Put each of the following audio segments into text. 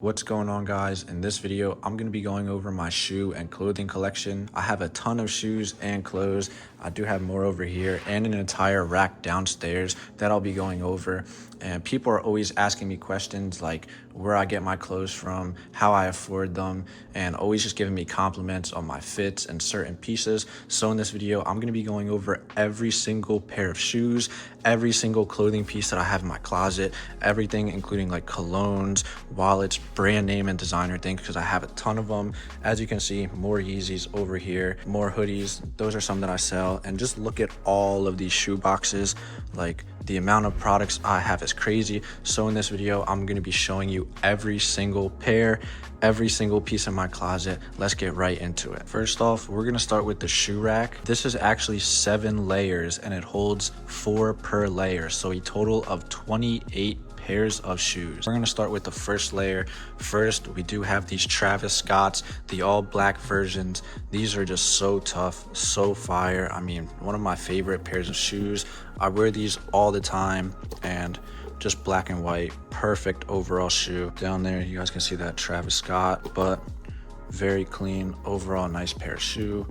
What's going on, guys? In this video I'm going to be going over my shoe and clothing collection. I have a ton of shoes and clothes. I do have more over here and an entire rack downstairs that I'll be going over, and people are always asking me questions like where I get my clothes from, how I afford them, and always just giving me compliments on my fits and certain pieces. So in this video I'm going to be going over every single pair of shoes, every single clothing piece that I have in my closet, everything including like colognes, wallets, brand name and designer things, because I have a ton of them. As you can see, more Yeezys over here, more hoodies. Those are some that I sell. And just look at all of these shoe boxes. Like, the amount of products I have is crazy. So in this video I'm going to be showing you every single pair, every single piece in my closet. Let's get right into it. First off, we're going to start with the shoe rack. This is actually 7 layers and it holds 4 per layer, so a total of 28 pairs of shoes. We're going to start with the first layer. First, we do have these Travis Scotts, the all black versions. These are just so tough, so fire. I mean, one of my favorite pairs of shoes. I wear these all the time, and just black and white, perfect overall shoe. Down there you guys can see that Travis Scott, but very clean overall, nice pair of shoe.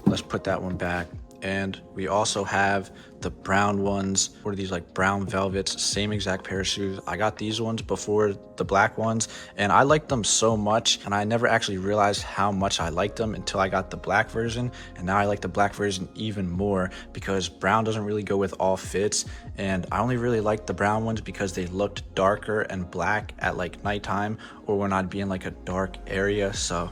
Let's put that one back. And we also have the brown ones. What are these, like brown velvets? Same exact pair of shoes. I got these ones before the black ones, and I liked them so much, and I never actually realized how much I liked them until I got the black version. And now I like the black version even more because brown doesn't really go with all fits, and I only really liked the brown ones because they looked darker and black at like nighttime or when I'd be in like a dark area, so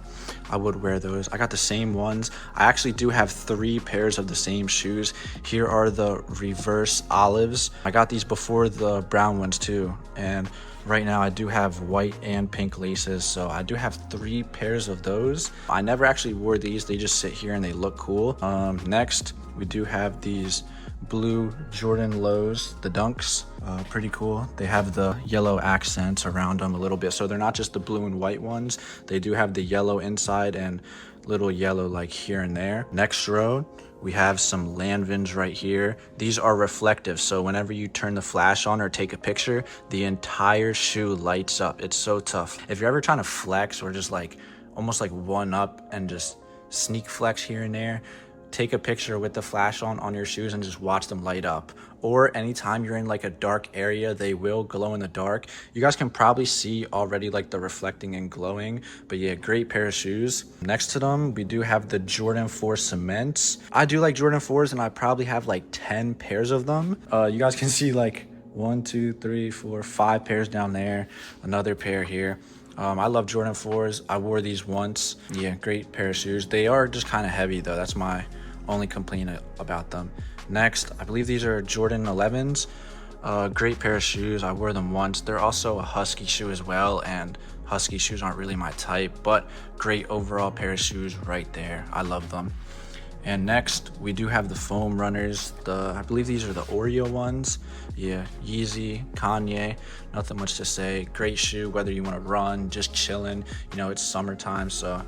I would wear those. I got the same ones. I actually do have 3 pairs of the same shoes. Here are the reverse olives. I got these before the brown ones too, and right now I do have white and pink laces, so I do have 3 pairs of those. I never actually wore these, they just sit here and they look cool. Next we do have these blue Jordan lows, the dunks. Pretty cool. They have the yellow accents around them a little bit, so they're not just the blue and white ones. They do have the yellow inside and little yellow like here and there. Next row, we have some Lanvins right here. These are reflective, so whenever you turn the flash on or take a picture, the entire shoe lights up. It's so tough. If you're ever trying to flex or just like almost like one up and just sneak flex here and there, take a picture with the flash on your shoes and just watch them light up. Or anytime you're in like a dark area, they will glow in the dark. You guys can probably see already like the reflecting and glowing, but yeah, great pair of shoes. Next to them, we do have the Jordan 4 cements. I do like Jordan 4s, and I probably have like 10 pairs of them. You guys can see like 1, 2, 3, 4, 5 pairs down there, another pair here. I love Jordan 4s. I wore these once. Yeah, great pair of shoes. They are just kind of heavy though. That's my only complaint about them. Next, I believe these are Jordan 11s. Great pair of shoes. I wore them once. They're also a husky shoe as well, and husky shoes aren't really my type, but great overall pair of shoes right there. I love them. And next, we do have the foam runners. I believe these are the Oreo ones. Yeah, Yeezy, Kanye, nothing much to say. Great shoe, whether you want to run, just chilling. You know, it's summertime, so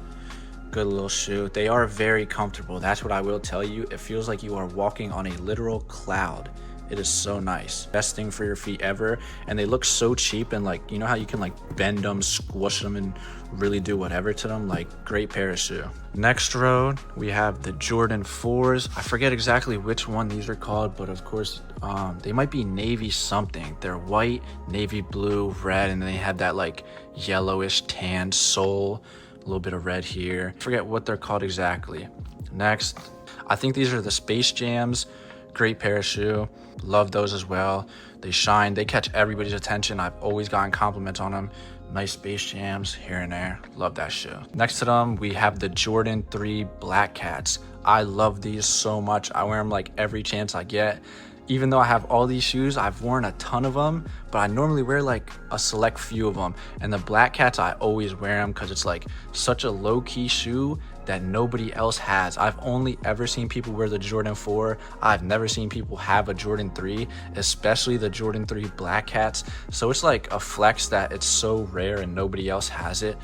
good little shoe. They are very comfortable. That's what I will tell you. It feels like you are walking on a literal cloud. It is so nice. Best thing for your feet ever. And they look so cheap, and like, you know how you can like bend them, squish them, and really do whatever to them? Like, great pair of shoe. Next row, we have the Jordan 4s. I forget exactly which one these are called, but of course they might be navy something. They're white, navy blue, red, and they have that like yellowish tan sole, a little bit of red here. I forget what they're called exactly. Next, I think these are the Space Jams. Great pair of shoe. Love those as well. They shine, they catch everybody's attention. I've always gotten compliments on them. Nice Space Jams here and there. Love that shoe. Next to them, we have the Jordan 3 Black Cats. I love these so much. I wear them like every chance I get. Even though I have all these shoes, I've worn a ton of them, but I normally wear like a select few of them. And the Black Cats, I always wear them because it's like such a low-key shoe that nobody else has. I've only ever seen people wear the Jordan 4. I've never seen people have a Jordan 3, especially the Jordan 3 Black Cats. So it's like a flex that it's so rare and nobody else has it.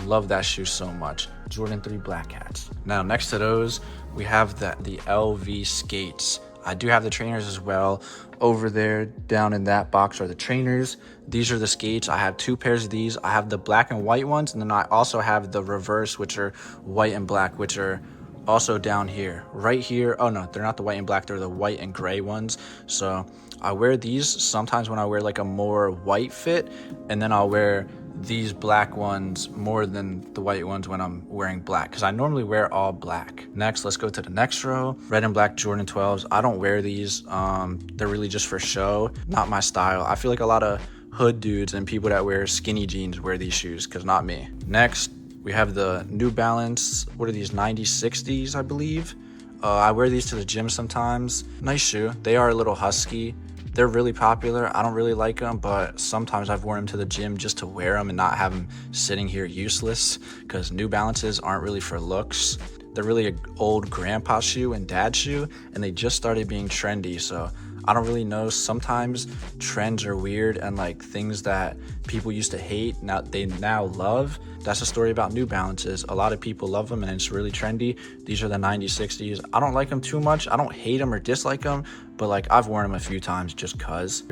Love that shoe so much. Jordan 3 Black Cats. Now next to those, we have the LV skates. I do have the trainers as well. Over there down in that box are the trainers. These are the skates. I have 2 pairs of these. I have the black and white ones, and then I also have the reverse, which are white and black, which are also down here. Right here, oh no, they're not the white and black, they're the white and gray ones. So I wear these sometimes when I wear like a more white fit, and then I'll wear these black ones more than the white ones when I'm wearing black, because I normally wear all black. Next, let's go to the next row. Red and black Jordan 12s. I don't wear these. They're really just for show, not my style. I feel like a lot of hood dudes and people that wear skinny jeans wear these shoes, because not me. Next, we have the New Balance, what are these, 9060s, I believe. I wear these to the gym sometimes. Nice shoe. They are a little husky. They're really popular. I don't really like them, but sometimes I've worn them to the gym just to wear them and not have them sitting here useless, because New Balances aren't really for looks. They're really an old grandpa shoe and dad shoe, and they just started being trendy, so I don't really know. Sometimes trends are weird, and like things that people used to hate, they now love. That's a story about New Balances. A lot of people love them and it's really trendy. These are the 9060s. I don't like them too much. I don't hate them or dislike them, but like I've worn them a few times just cause.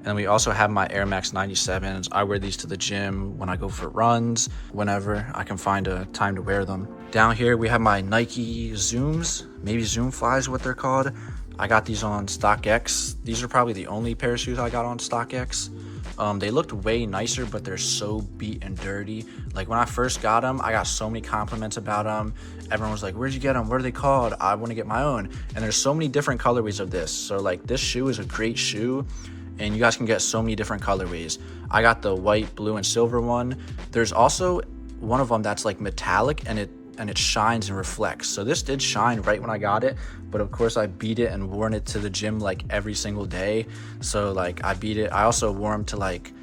And we also have my Air Max 97s. I wear these to the gym when I go for runs, whenever I can find a time to wear them. Down here we have my Nike Zooms, maybe Zoom Flies what they're called. I got these on StockX. These are probably the only pair of shoes I got on StockX. They looked way nicer, but they're so beat and dirty. Like when I first got them, I got so many compliments about them. Everyone was like, where'd you get them? What are they called? I want to get my own. And there's so many different colorways of this. So like this shoe is a great shoe, and you guys can get so many different colorways. I got the white, blue, and silver one. There's also one of them that's like metallic, and it shines and reflects. So this did shine right when I got it, but of course I beat it and worn it to the gym like every single day. So like I beat it. I also wore them to like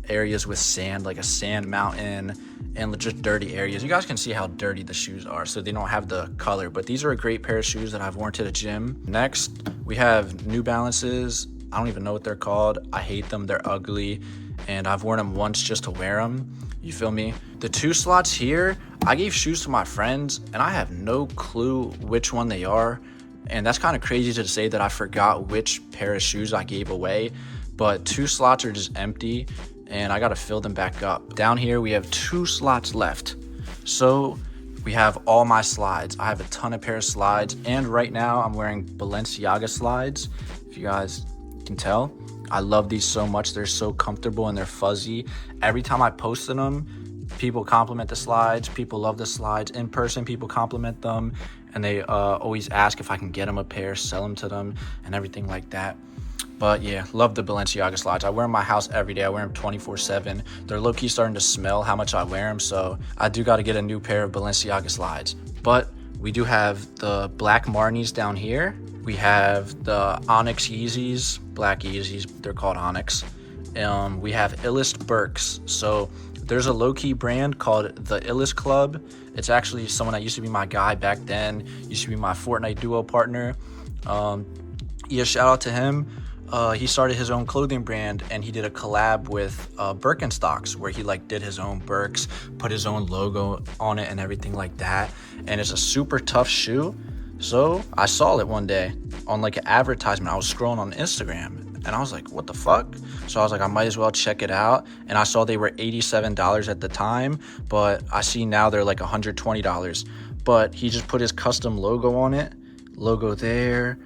areas with sand, like a sand mountain, and just dirty areas. You guys can see how dirty the shoes are, so they don't have the color, but these are a great pair of shoes that I've worn to the gym. Next, we have New Balances. I don't even know what they're called. I hate them. They're ugly, and I've worn them once just to wear them. You feel me? The 2 slots here, I gave shoes to my friends, and I have no clue which one they are. And that's kind of crazy to say that I forgot which pair of shoes I gave away, but 2 slots are just empty, and I got to fill them back up. Down here, we have 2 slots left. So we have all my slides. I have a ton of pair of slides, and right now I'm wearing Balenciaga slides, if you guys can tell. I love these so much. They're so comfortable and they're fuzzy. Every time I posted them, people compliment the slides. People love the slides. In person, people compliment them, and they always ask if I can get them a pair, sell them to them, and everything like that. But yeah, love the Balenciaga slides. I wear them in my house every day. I wear them 24/7. They're low-key starting to smell how much I wear them, so I do got to get a new pair of Balenciaga slides. But we do have the black Marnies down here. We have the Onyx Yeezys, black Yeezys, they're called Onyx. We have Illest Birks. So there's a low-key brand called the Illest Club. It's actually someone that used to be my guy back then, used to be my Fortnite duo partner. Yeah, shout out to him. He started his own clothing brand, and he did a collab with Birkenstocks, where he like did his own Birks, put his own logo on it and everything like that. And it's a super tough shoe. So I saw it one day on like an advertisement. I was scrolling on Instagram, and I was like, what the fuck? So I was like, I might as well check it out. And I saw they were $87 at the time, but I see now they're like $120. But he just put his custom logo on it. Logo there,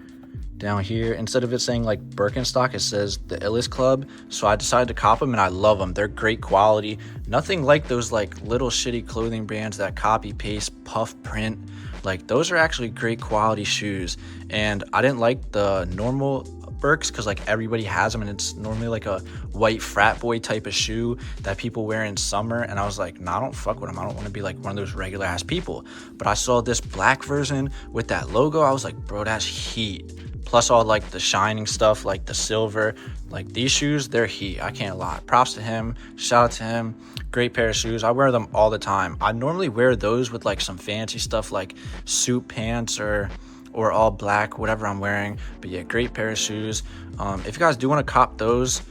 down here. Instead of it saying like Birkenstock, it says the Illest Club. So I decided to cop them, and I love them. They're great quality. Nothing like those like little shitty clothing brands that copy paste puff print. Like those are actually great quality shoes. And I didn't like the normal Birks because like everybody has them, and it's normally like a white frat boy type of shoe that people wear in summer. And I was like, nah, I don't fuck with them. I don't want to be like one of those regular ass people. But I saw this black version with that logo. I was like, bro, that's heat. Plus all like the shining stuff, like the silver, like these shoes, they're heat. I can't lie. Props to him. Shout out to him. Great pair of shoes. I wear them all the time. I normally wear those with like some fancy stuff like suit pants or all black, whatever I'm wearing. But yeah, great pair of shoes. If you guys do want to cop those,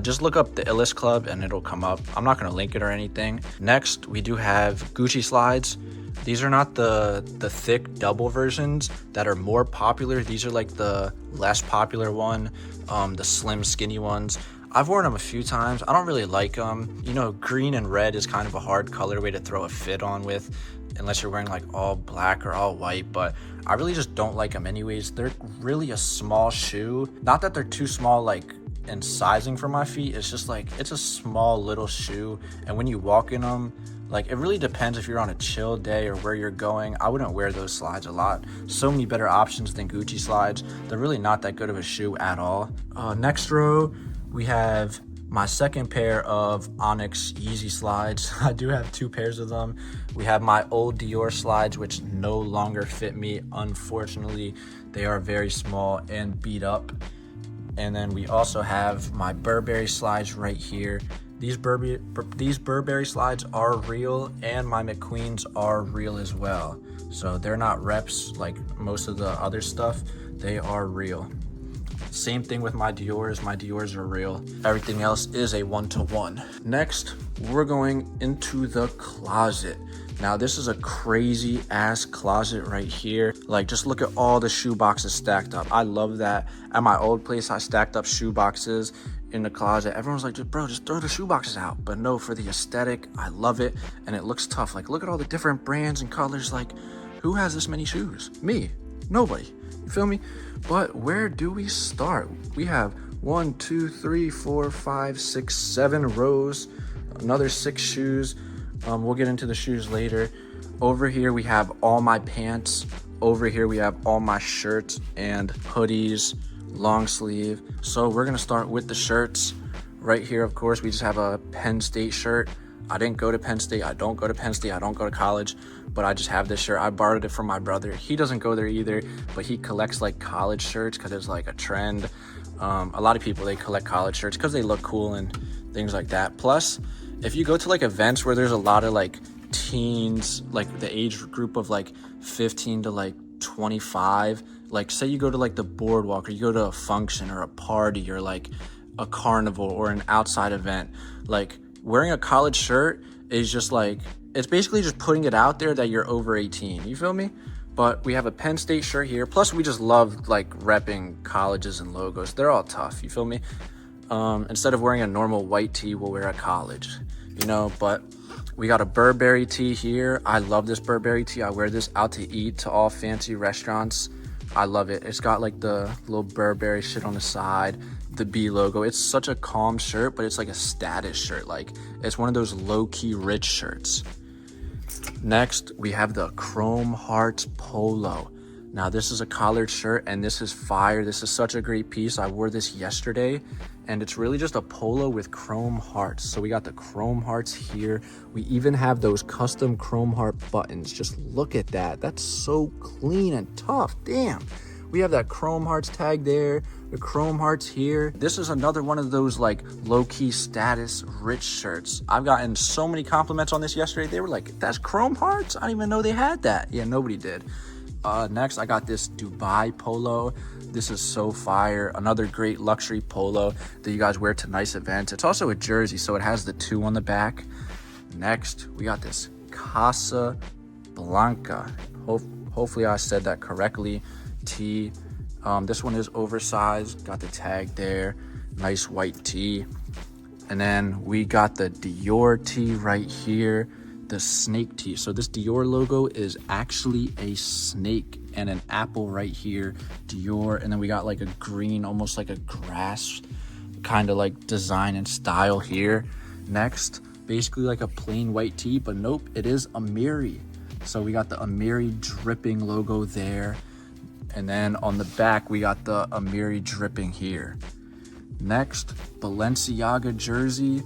Just look up the Illest Club and it'll come up. I'm not going to link it or anything. Next, we do have Gucci slides. These are not the thick double versions that are more popular. These are like the less popular one, the slim skinny ones. I've worn them a few times. I don't really like them. You know, green and red is kind of a hard colorway to throw a fit on with, unless you're wearing like all black or all white, but I really just don't like them anyways. They're really a small shoe. Not that they're too small like in sizing for my feet. It's just like, it's a small little shoe, and when you walk in them, like, it really depends if you're on a chill day or where you're going. I wouldn't wear those slides a lot. So many better options than Gucci slides. They're really not that good of a shoe at all. Next row, we have my second pair of Onyx Yeezy slides. I do have 2 pairs of them. We have my old Dior slides, which no longer fit me. Unfortunately, they are very small and beat up. And then we also have my Burberry slides right here. These Burberry slides are real, and my McQueens are real as well. So they're not reps like most of the other stuff. They are real. Same thing with my Dior's. My Dior's are real. Everything else is a 1-to-1. Next, we're going into the closet. Now, this is a crazy ass closet right here. Like, just look at all the shoe boxes stacked up. I love that. At my old place, I stacked up shoe boxes in the closet. Everyone's like, bro, just throw the shoe boxes out. But no, for the aesthetic, I love it. And it looks tough. Like, look at all the different brands and colors. Like, who has this many shoes? Me. Nobody. You feel me? But where do we start? We have 1, 2, 3, 4, 5, 6, 7 rows. Another 6 shoes. We'll get into the shoes later. Over here, we have all my pants. Over here, we have all my shirts and hoodies, long sleeve. So we're gonna start with the shirts. Right here, of course, we just have a Penn State shirt. I didn't go to Penn State. I don't go to Penn State. I don't go to college, but I just have this shirt. I borrowed it from my brother. He doesn't go there either, but he collects like college shirts because it's like a trend. A lot of people, they collect college shirts because they look cool and things like that. Plus, if you go to like events where there's a lot of like teens, like the age group of like 15 to like 25, like say you go to like the boardwalk, or you go to a function or a party or like a carnival or an outside event, like wearing a college shirt is just like, it's basically just putting it out there that you're over 18. You feel me? But we have a Penn State shirt here. Plus, we just love like repping colleges and logos. They're all tough. You feel me? Instead of wearing a normal white tee, we'll wear a college, you know. But we got a Burberry tee here. I love this Burberry tee. I wear this out to eat to all fancy restaurants. I love it. It's got like the little Burberry shit on the side, the B logo. It's such a calm shirt, but it's like a status shirt. Like, it's one of those low-key rich shirts. Next, we have the Chrome Hearts Polo. Now, this is a collared shirt, and this is fire. This is such a great piece. I wore this yesterday, and it's really just a polo with chrome hearts. So we got the chrome hearts here. We even have those custom chrome heart buttons. Just look at that. That's so clean and tough. Damn. We have that chrome hearts tag there, the chrome hearts here. This is another one of those like low-key status rich shirts. I've gotten so many compliments on this yesterday. They were like, that's chrome hearts? I didn't even know they had that. Yeah, nobody did. Next, I got this Dubai polo. This is so fire. Another great luxury polo that you guys wear to nice events. It's also a jersey, so it has the 2 on the back. Next, we got this Casa Blanca. Hopefully I said that correctly. Tee. This one is oversized. Got the tag there. Nice white tee. And then we got the Dior tee right here. The snake tee. So this Dior logo is actually a snake and an apple right here. Dior. And then we got like a green, almost like a grass kind of like design and style here. Next, basically like a plain white tee, but nope, it is Amiri. So we got the Amiri dripping logo there. And then on the back, we got the Amiri dripping here. Next, Balenciaga jersey,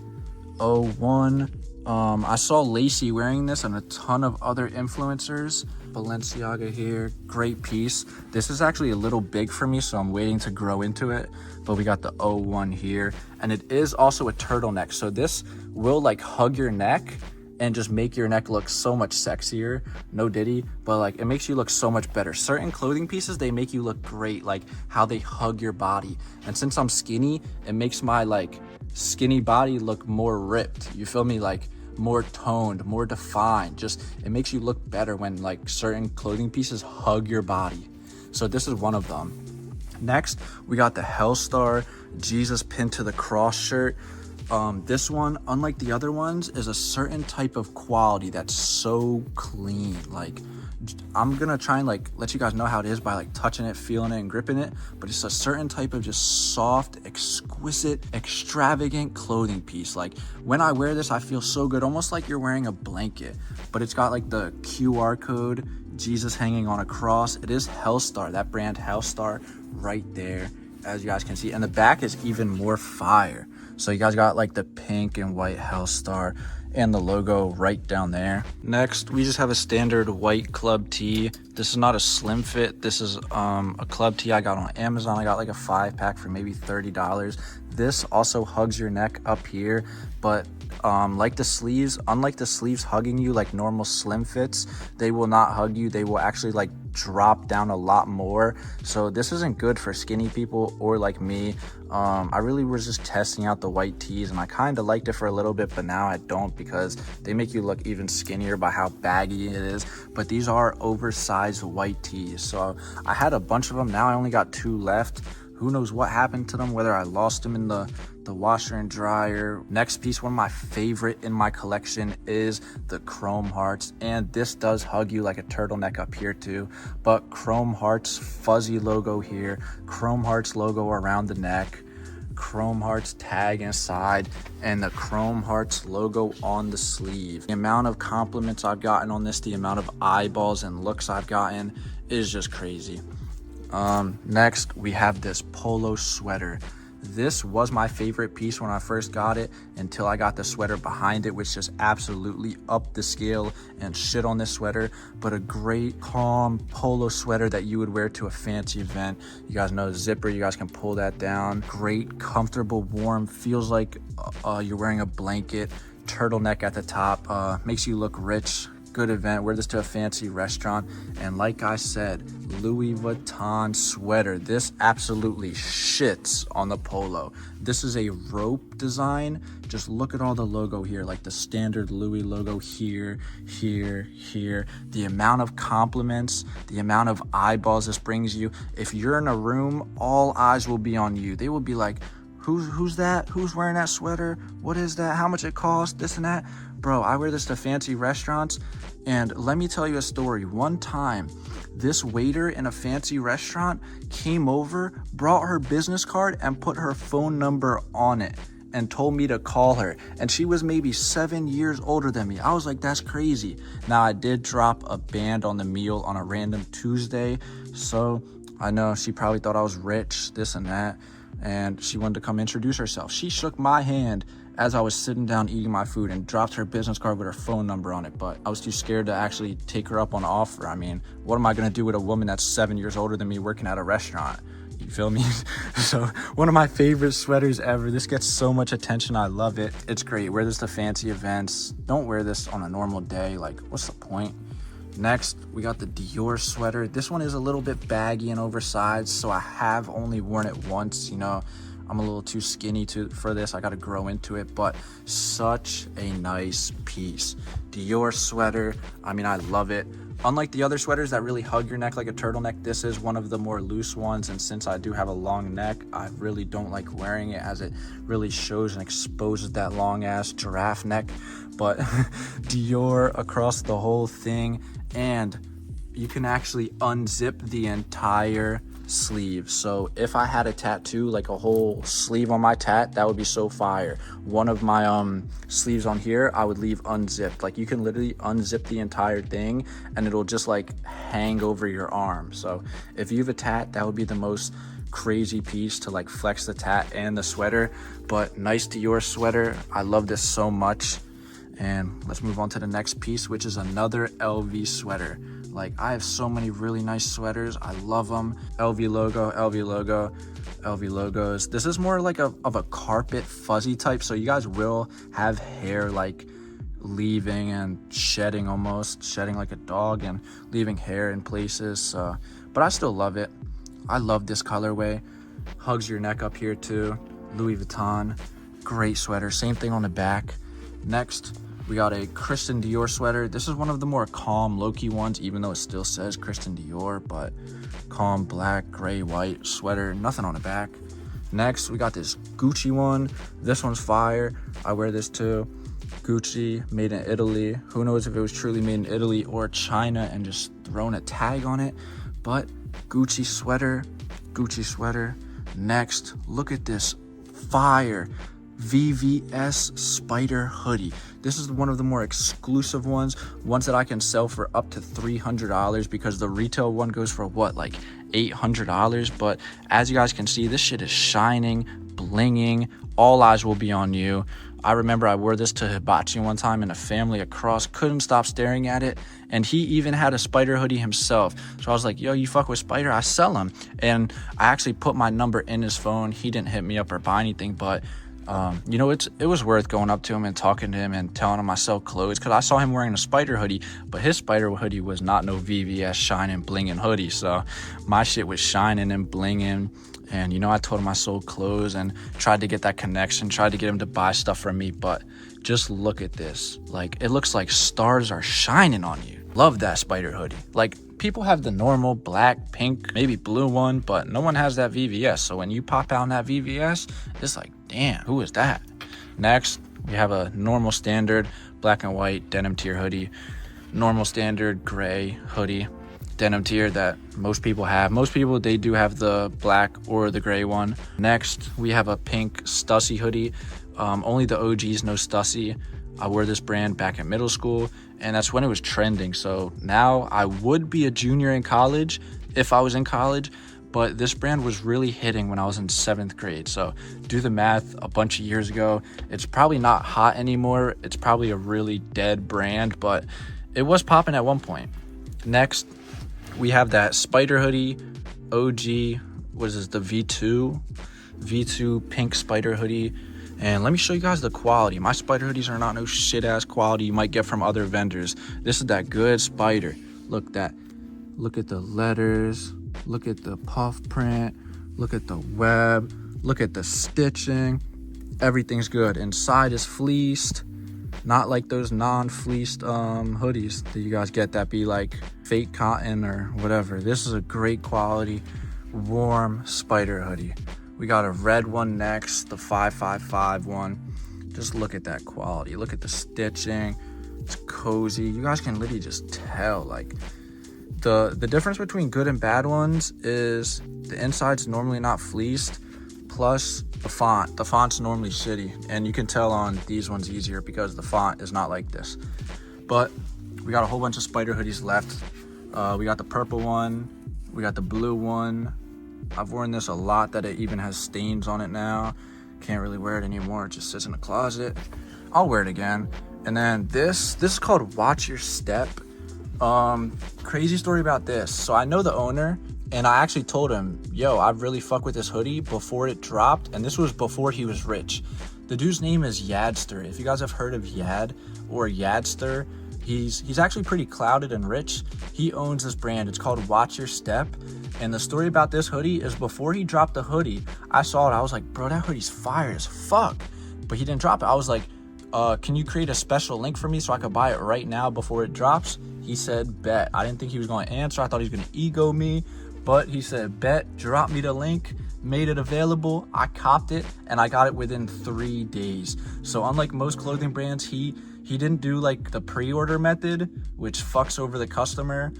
01. I saw Lacey wearing this and a ton of other influencers. Balenciaga here, great piece. This is actually a little big for me, so I'm waiting to grow into it. But we got the 01 here, and it is also a turtleneck. So this will like hug your neck, and just make your neck look so much sexier. No diddy, but like it makes you look so much better. Certain clothing pieces, they make you look great, like how they hug your body. And since I'm skinny, it makes my like skinny body look more ripped. You feel me? Like more toned, more defined. Just it makes you look better when like certain clothing pieces hug your body. So this is one of them. Next, we got the Hellstar Jesus pinned to the cross shirt. This one, unlike the other ones, is a certain type of quality that's so clean. Like, I'm gonna try and like let you guys know how it is by like touching it, feeling it, and gripping it, but it's a certain type of just soft, exquisite, extravagant clothing piece. Like when I wear this, I feel so good, almost like you're wearing a blanket, but it's got like the QR code, Jesus hanging on a cross. It is Hellstar, that brand Hellstar right there, as you guys can see, and the back is even more fire. So you guys got like the pink and white Hellstar and the logo right down there. Next, we just have a standard white club tee. This is not a slim fit. This is a club tee I got on Amazon. I got like a 5-pack for maybe $30. This also hugs your neck up here, but like the sleeves, unlike the sleeves hugging you like normal slim fits, they will not hug you. They will actually like drop down a lot more. So this isn't good for skinny people or like me. I really was just testing out the white tees and I kind of liked it for a little bit, but now I don't because they make you look even skinnier by how baggy it is. But these are oversized white tees. So I had a bunch of them. Now I only got 2 left. Who knows what happened to them, whether I lost them in the washer and dryer. Next piece, one of my favorite in my collection, is the Chrome Hearts. And this does hug you like a turtleneck up here too. But Chrome Hearts fuzzy logo here, Chrome Hearts logo around the neck, Chrome Hearts tag inside, and the Chrome Hearts logo on the sleeve. The amount of compliments I've gotten on this, the amount of eyeballs and looks I've gotten is just crazy. Next, we have this polo sweater. This was my favorite piece when I first got it until I got the sweater behind it, which just absolutely upped the scale and shit on this sweater. But a great, calm polo sweater that you would wear to a fancy event. You guys know the zipper, you guys can pull that down. Great, comfortable, warm, feels like you're wearing a blanket. Turtleneck at the top, makes you look rich. Good event, wear this to a fancy restaurant. And like I said, Louis Vuitton sweater. This absolutely shits on the polo. This is a rope design. Just look at all the logo here, like the standard Louis logo here, here, here. The amount of compliments, the amount of eyeballs this brings you. If you're in a room, all eyes will be on you. They will be like, who's that? Who's wearing that sweater? What is that? How much it costs? This and that. Bro, I wear this to fancy restaurants, and let me tell you a story. One time, this waiter in a fancy restaurant came over, brought her business card, and put her phone number on it and told me to call her. And she was maybe 7 years older than me. I was like, that's crazy. Now, I did drop a band on the meal on a random Tuesday, so I know she probably thought I was rich, this and that, and she wanted to come introduce herself. She shook my hand as I was sitting down eating my food and dropped her business card with her phone number on it, but I was too scared to actually take her up on the offer. I mean, what am I gonna do with a woman that's 7 years older than me working at a restaurant? You feel me? So one of my favorite sweaters ever. This gets so much attention. I love it. It's great. Wear this to fancy events. Don't wear this on a normal day. Like, what's the point? Next, we got the Dior sweater. This one is a little bit baggy and oversized, so I have only worn it once. You know, I'm a little too skinny for this. I got to grow into it, but such a nice piece. Dior sweater. I mean, I love it. Unlike the other sweaters that really hug your neck like a turtleneck, this is one of the more loose ones, and since I do have a long neck, I really don't like wearing it as it really shows and exposes that long ass giraffe neck. But Dior across the whole thing, and you can actually unzip the entire sleeve. So if I had a tattoo, like a whole sleeve on my tat, that would be so fire. One of my sleeves on here, I would leave unzipped. Like, you can literally unzip the entire thing and it'll just like hang over your arm. So if you have a tat, that would be the most crazy piece to like flex the tat and the sweater. But nice Dior sweater. I love this so much. And let's move on to the next piece, which is another LV sweater. Like, I have so many really nice sweaters. I love them. LV logo, LV logo, LV logos. This is more like of a carpet fuzzy type, so you guys will have hair like leaving and shedding, almost shedding like a dog and leaving hair in places. But I still love it. I love this colorway. Hugs your neck up here too. Louis Vuitton, great sweater. Same thing on the back. Next, we got a Christian Dior sweater. This is one of the more calm, low-key ones, even though it still says Christian Dior, but calm black, gray, white sweater, nothing on the back. Next, we got this Gucci one. This one's fire. I wear this too. Gucci, made in Italy. Who knows if it was truly made in Italy or China and just thrown a tag on it, but Gucci sweater, Gucci sweater. Next, look at this fire VVS Spider hoodie. This is one of the more exclusive ones that I can sell for up to $300 because the retail one goes for what, like $800. But as you guys can see, this shit is shining, blinging. All eyes will be on you. I remember I wore this to hibachi one time and a family across couldn't stop staring at it. And he even had a Spider hoodie himself. So I was like, yo, you fuck with Spider? I sell them. And I actually put my number in his phone. He didn't hit me up or buy anything, but you know, it was worth going up to him and talking to him and telling him I sell clothes, because I saw him wearing a Spider hoodie, but his Spider hoodie was not no VVS shining blinging hoodie. So my shit was shining and blinging. And, you know, I told him I sold clothes and tried to get that connection, tried to get him to buy stuff from me. But just look at this. Like, it looks like stars are shining on you. Love that Spider hoodie. Like, people have the normal black, pink, maybe blue one, but no one has that VVS. So when you pop out in that VVS, it's like, damn, who is that? Next, we have a normal standard black and white denim tier hoodie. Normal standard gray hoodie. Denim tier that most people have. Most people, they do have the black or the gray one. Next, we have a pink Stussy hoodie. Only the OGs know Stussy. I wore this brand back in middle school, and that's when it was trending. So now I would be a junior in college if I was in college, but this brand was really hitting when I was in 7th grade. So do the math, a bunch of years ago. It's probably not hot anymore. It's probably a really dead brand, but it was popping at one point. Next, we have that Spider hoodie, OG, what is this, the V2 pink Spider hoodie. And let me show you guys the quality. My Spider hoodies are not no shit ass quality you might get from other vendors. This is that good Spider. Look at the letters, look at the puff print, look at the web, look at the stitching. Everything's good. Inside is fleeced. Not like those non-fleeced hoodies that you guys get that be like fake cotton or whatever. This is a great quality, warm Spider hoodie. We got a red one next, the 555 one. Just look at that quality. Look at the stitching. It's cozy. You guys can literally just tell. Like, the difference between good and bad ones is the inside's normally not fleeced, plus the font's normally shitty, and you can tell on these ones easier because the font is not like this. But we got a whole bunch of Spider hoodies left. We got the purple one, we got the blue one. I've worn this a lot that it even has stains on it now. Can't really wear it anymore, it just sits in the closet. I'll wear it again. And then this is called Watch Your Step. Crazy story about this. So I know the owner, and I actually told him, yo, I really fuck with this hoodie before it dropped. And this was before he was rich. The dude's name is Yadster. If you guys have heard of Yad or Yadster, he's actually pretty clouded and rich. He owns this brand. It's called Watch Your Step. And the story about this hoodie is before he dropped the hoodie, I saw it. I was like, bro, that hoodie's fire as fuck. But he didn't drop it. I was like, can you create a special link for me so I could buy it right now before it drops? He said, bet. I didn't think he was going to answer. I thought he was going to ego me. But he said, bet, drop me the link, made it available. I copped it, and I got it within 3 days. So unlike most clothing brands, he didn't do like the pre-order method, which fucks over the customer.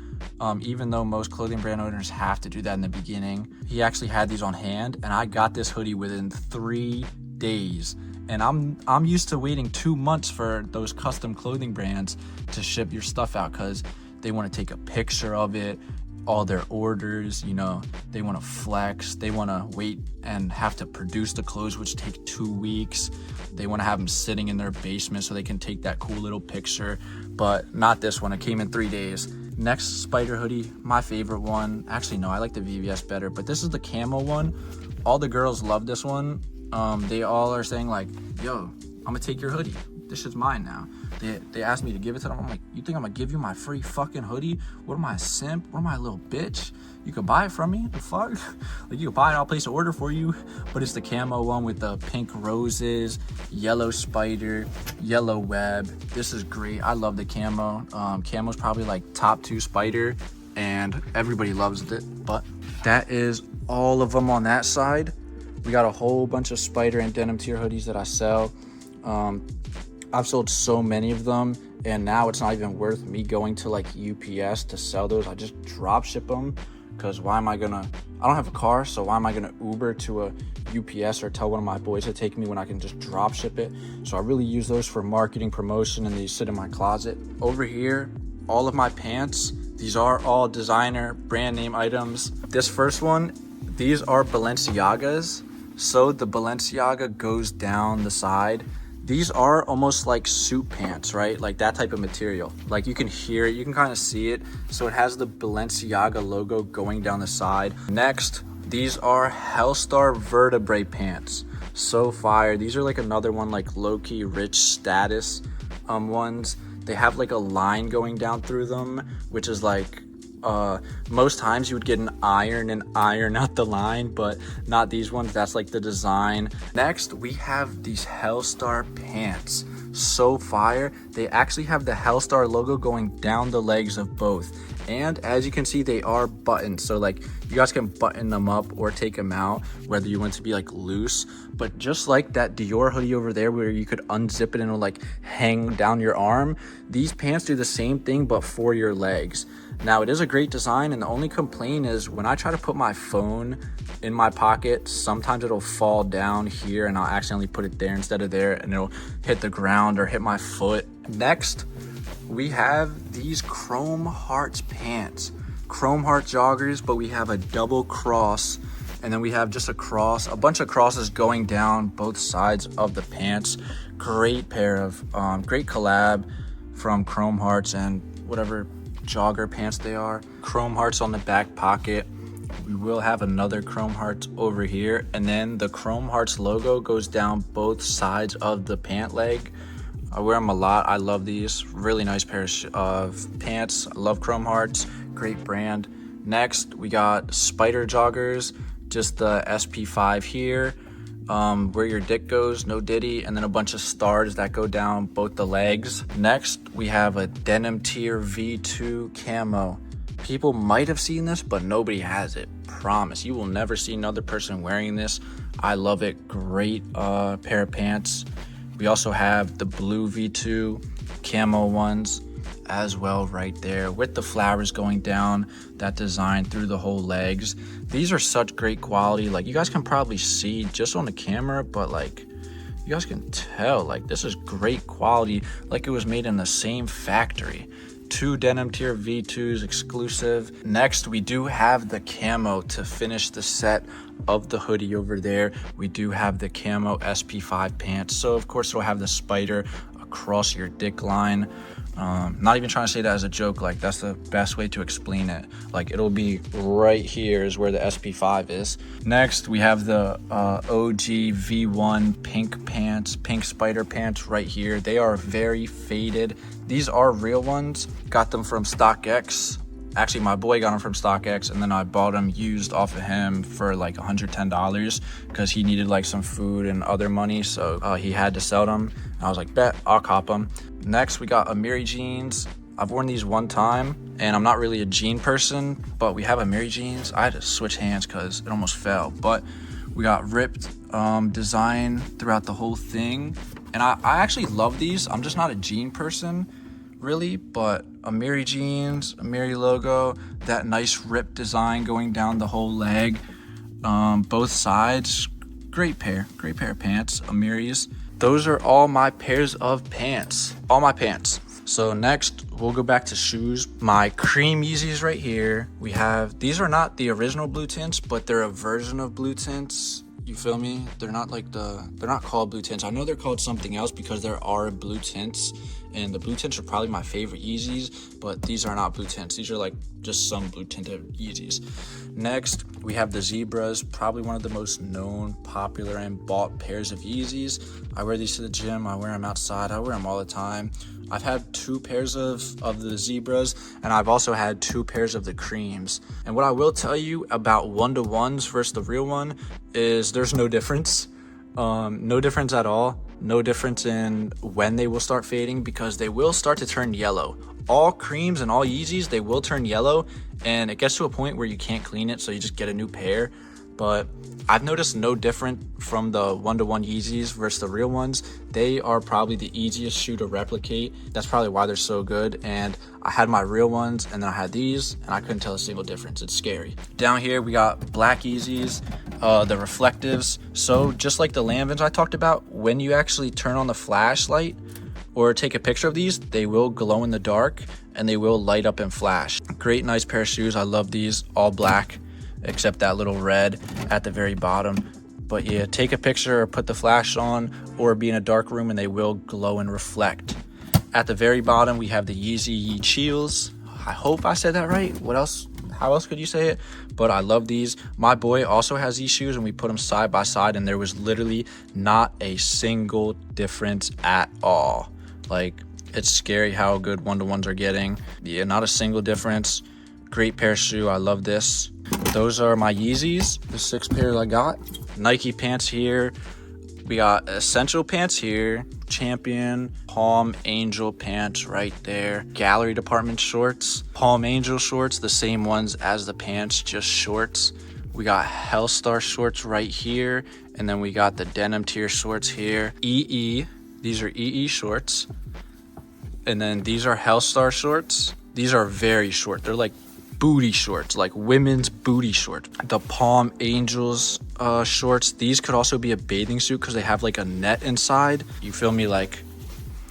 Even though most clothing brand owners have to do that in the beginning. He actually had these on hand, and I got this hoodie within 3 days. And I'm used to waiting 2 months for those custom clothing brands to ship your stuff out because they want to take a picture of it, all their orders, you know, they want to flex, they want to wait and have to produce the clothes, which take 2 weeks. They want to have them sitting in their basement so they can take that cool little picture, but not this one. It came in 3 days. Next Spider hoodie, my favorite one. Actually, no, I like the VVS better, but this is the camo one. All the girls love this one. They all are saying like, yo, I'm gonna take your hoodie. This shit's mine now. They asked me to give it to them. I'm like, you think I'm gonna give you my free fucking hoodie? What am I, a simp? What am I, a little bitch? You could buy it from me, the fuck? Like, you could buy it, I'll place an order for you. But it's the camo one with the pink roses, yellow spider, yellow web. This is great. I love the camo. Camo's probably like top 2 spider, and everybody loves it. But that is all of them on that side. We got a whole bunch of spider and denim tier hoodies that I sell. I've sold so many of them, and now it's not even worth me going to like UPS to sell those. I just drop ship them, because I don't have a car, so why am I gonna Uber to a UPS or tell one of my boys to take me when I can just drop ship it? So I really use those for marketing, promotion, and these sit in my closet. Over here, all of my pants, these are all designer brand name items. This first one, these are Balenciagas. So the Balenciaga goes down the side. These are almost like suit pants, right? Like that type of material. Like you can hear it, you can kind of see it. So it has the Balenciaga logo going down the side. Next, these are Hellstar vertebrae pants. So fire. These are like another one, like low-key rich status ones. They have like a line going down through them, which is like, most times you would get an iron and iron out the line, but not these ones. That's like the design. Next, we have these Hellstar pants. So fire. They actually have the Hellstar logo going down the legs of both, and as you can see, they are buttoned, so like you guys can button them up or take them out, whether you want to be like loose. But just like that Dior hoodie over there where you could unzip it and it'll like hang down your arm, these pants do the same thing but for your legs. Now, it is a great design, and the only complaint is when I try to put my phone in my pocket, sometimes it'll fall down here and I'll accidentally put it there instead of there, and it'll hit the ground or hit my foot. Next, we have these Chrome Hearts pants. Chrome Heart joggers, but we have a double cross, and then we have just a cross, a bunch of crosses going down both sides of the pants. Great pair of, great collab from Chrome Hearts and whatever jogger pants they are. Chrome Hearts on the back pocket. We will have another Chrome Hearts over here, and then the Chrome Hearts logo goes down both sides of the pant leg. I wear them a lot. I love these. Really nice pair of pants. I love Chrome Hearts. Great brand. Next, we got spider joggers, just the SP5 here, where your dick goes, no diddy, and then a bunch of stars that go down both the legs. Next, we have a denim tier V2 camo. People might have seen this, but nobody has it. Promise. You will never see another person wearing this. I love it. Great pair of pants. We also have the blue V2 camo ones as well right there with the flowers going down that design through the whole legs. These are such great quality. Like, you guys can probably see just on the camera, but like you guys can tell, like, this is great quality, like it was made in the same factory. 2 denim tier V2s exclusive. Next, we do have the camo to finish the set of the hoodie over there. We do have the camo SP5 pants, so of course it'll have the spider across your dick line. Not even trying to say that as a joke, like that's the best way to explain it. Like, it'll be right here is where the SP5 is. Next, we have the OG V1 pink pants, pink spider pants right here. They are very faded. These are real ones. Got them from StockX. Actually, my boy got them from StockX, and then I bought them used off of him for like $110 because he needed like some food and other money, so he had to sell them. And I was like, bet, I'll cop them. Next, we got Amiri jeans. I've worn these one time, and I'm not really a jean person, but we have Amiri jeans. I had to switch hands because it almost fell, but we got ripped design throughout the whole thing, and I actually love these. I'm just not a jean person really, but Amiri jeans, Amiri logo, that nice rip design going down the whole leg, both sides. Great pair of pants, Amiri's. Those are all my pairs of pants, all my pants. So next, we'll go back to shoes. My cream Yeezys right here. We have, these are not the original blue tints, but they're a version of blue tints. You feel me? They're not like they're not called blue tints. I know they're called something else because there are blue tints, and the blue tints are probably my favorite Yeezys, but these are not blue tints. These are like just some blue tinted Yeezys. Next, we have the Zebras, probably one of the most known, popular, and bought pairs of Yeezys. I wear these to the gym. I wear them outside. I wear them all the time. I've had 2 pairs of the zebras, and I've also had 2 pairs of the creams. And what I will tell you about 1-to-1s versus the real one is there's no difference. No difference at all. No difference in when they will start fading, because they will start to turn yellow. All creams and all Yeezys, they will turn yellow, and it gets to a point where you can't clean it, so you just get a new pair. But I've noticed no different from the 1-to-1 Yeezys versus the real ones. They are probably the easiest shoe to replicate. That's probably why they're so good. And I had my real ones, and then I had these, and I couldn't tell a single difference. It's scary. Down here, we got black Yeezys, the reflectives. So just like the Lambens I talked about, when you actually turn on the flashlight or take a picture of these, they will glow in the dark, and they will light up and flash. Great, nice pair of shoes. I love these, all black, except that little red at the very bottom. But yeah, take a picture or put the flash on, or be in a dark room and they will glow and reflect. At the very bottom, we have the Yeezy Chills. I hope I said that right. What else? How else could you say it? But I love these. My boy also has these shoes, and we put them side by side, and there was literally not a single difference at all. Like, it's scary how good 1-to-1s are getting. Yeah, not a single difference. Great pair of shoe. I love this. Those are my Yeezys, the 6 pairs I got. Nike pants here. We got Essential pants here. Champion, Palm Angel pants right there. Gallery Department shorts. Palm Angel shorts, the same ones as the pants, just shorts. We got Hellstar shorts right here. And then we got the denim tier shorts here. EE, these are EE shorts. And then these are Hellstar shorts. These are very short. They're like booty shorts, like women's booty shorts. The Palm Angels shorts, these could also be a bathing suit because they have like a net inside. You feel me? Like,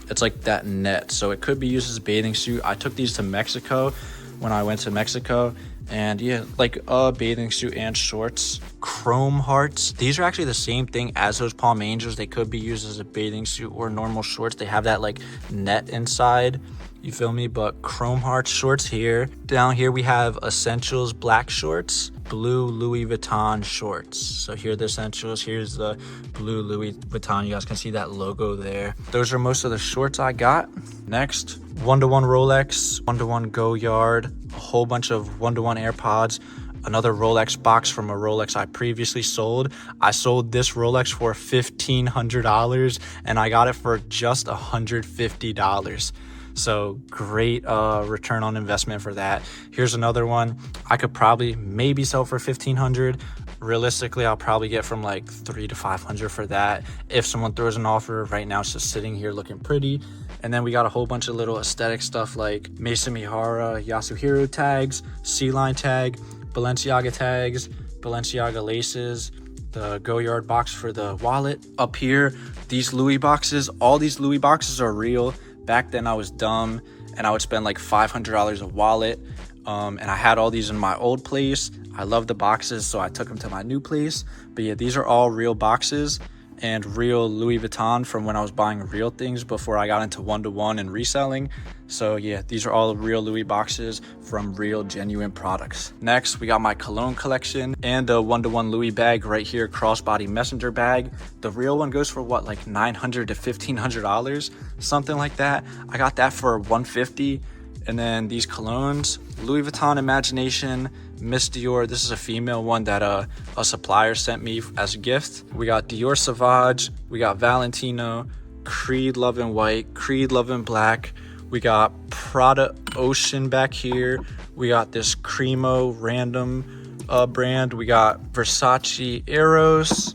it's like that net, so it could be used as a bathing suit. I took these to Mexico when I went to Mexico, and yeah, like a bathing suit and shorts. Chrome Hearts, these are actually the same thing as those Palm Angels. They could be used as a bathing suit or normal shorts. They have that like net inside. You feel me? But Chrome Hearts shorts here. Down here we have Essentials black shorts, blue Louis Vuitton shorts. So here are the Essentials. Here's the blue Louis Vuitton. You guys can see that logo there. Those are most of the shorts I got. Next, 1-to-1 Rolex, 1-to-1 Go Yard, a whole bunch of 1-to-1 AirPods, another Rolex box from a Rolex I previously sold. I sold this Rolex for $1,500, and I got it for just $150. So great return on investment for that. Here's another one. I could probably maybe sell for $1,500. Realistically, I'll probably get from like $300 to $500 for that if someone throws an offer. Right now it's just sitting here looking pretty. And then we got a whole bunch of little aesthetic stuff like Mason Mihara Yasuhiro tags, C-Line tag, Balenciaga tags, Balenciaga laces, the Go Yard box for the wallet. Up here, these Louis boxes, all these Louis boxes are real. Back then I was dumb and I would spend like $500 a wallet. And I had all these in my old place. I love the boxes, so I took them to my new place. But yeah, these are all real boxes and real Louis Vuitton from when I was buying real things before I got into 1-to-1 and reselling. So yeah, these are all real Louis boxes from real genuine products. Next, we got my cologne collection and the 1-to-1 Louis bag right here, crossbody messenger bag. The real one goes for what, like $900 to $1,500, something like that. I got that for $150. And then these colognes, Louis Vuitton Imagination, Miss Dior. This is a female one that a supplier sent me as a gift. We got Dior Sauvage, we got Valentino, Creed Love in White, Creed Love in Black. We got Prada Ocean back here. We got this Cremo random brand. We got Versace Eros.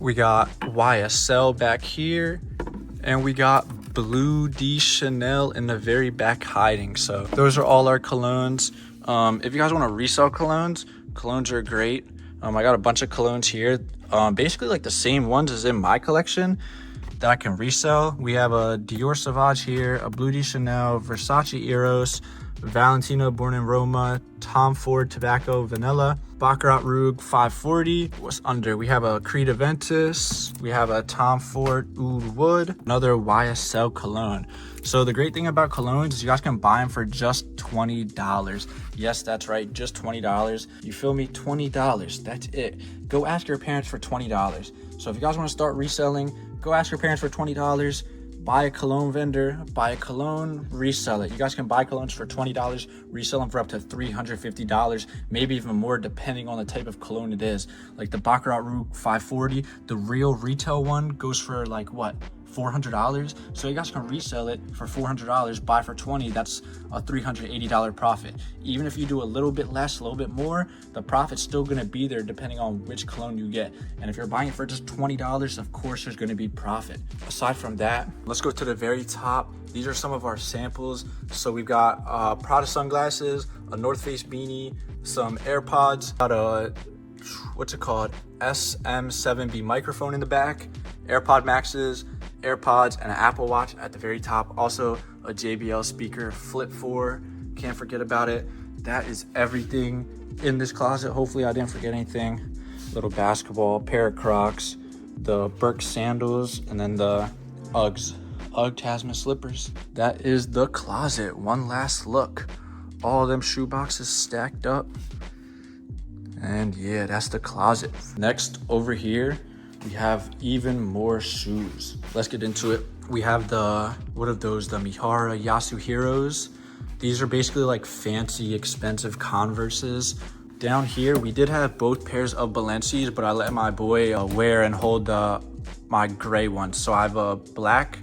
We got YSL back here. And we got Blue de Chanel in the very back hiding. So those are all our colognes. If you guys want to resell colognes are great. I got a bunch of colognes here, basically like the same ones as in my collection that I can resell. We have a Dior Sauvage here, a Blue de Chanel, Versace Eros, Valentino Born in Roma, Tom Ford Tobacco Vanilla, Baccarat Rouge 540. What's under? We have a Creed Aventus. We have a Tom Ford Oud Wood, another YSL cologne. So the great thing about colognes is you guys can buy them for just $20. Yes, that's right, just $20. You feel me? $20. That's it. Go ask your parents for $20. So if you guys want to start reselling, go ask your parents for $20. buy a cologne vendor, buy a cologne, resell it. You guys can buy colognes for $20, resell them for up to $350, maybe even more depending on the type of cologne it is. Like the Baccarat Rouge 540, the real retail one goes for like what? $400. So you guys can resell it for $400, buy for $20. That's a $380 profit. Even if you do a little bit less, a little bit more, the profit's still gonna be there depending on which cologne you get. And if you're buying it for just $20, of course there's gonna be profit. Aside from that, let's go to the very top. These are some of our samples. So we've got Prada sunglasses, a North Face beanie, some AirPods, got a, what's it called? SM7B microphone in the back, AirPod Maxes, AirPods, and an Apple Watch at the very top. Also a JBL speaker, Flip 4, can't forget about it. That is everything in this closet. Hopefully I didn't forget anything. Little basketball, pair of Crocs, the Birk sandals, and then the Uggs, Ugg Tasman slippers. That is the closet. One last look. All of them shoe boxes stacked up. And yeah, that's the closet. Next, over here, we have even more shoes. Let's get into it. We have the, what are those? The Mihara Yasuhiros. These are basically like fancy, expensive Converses. Down here, we did have both pairs of Balenci's, but I let my boy wear and hold my gray one. So I have a black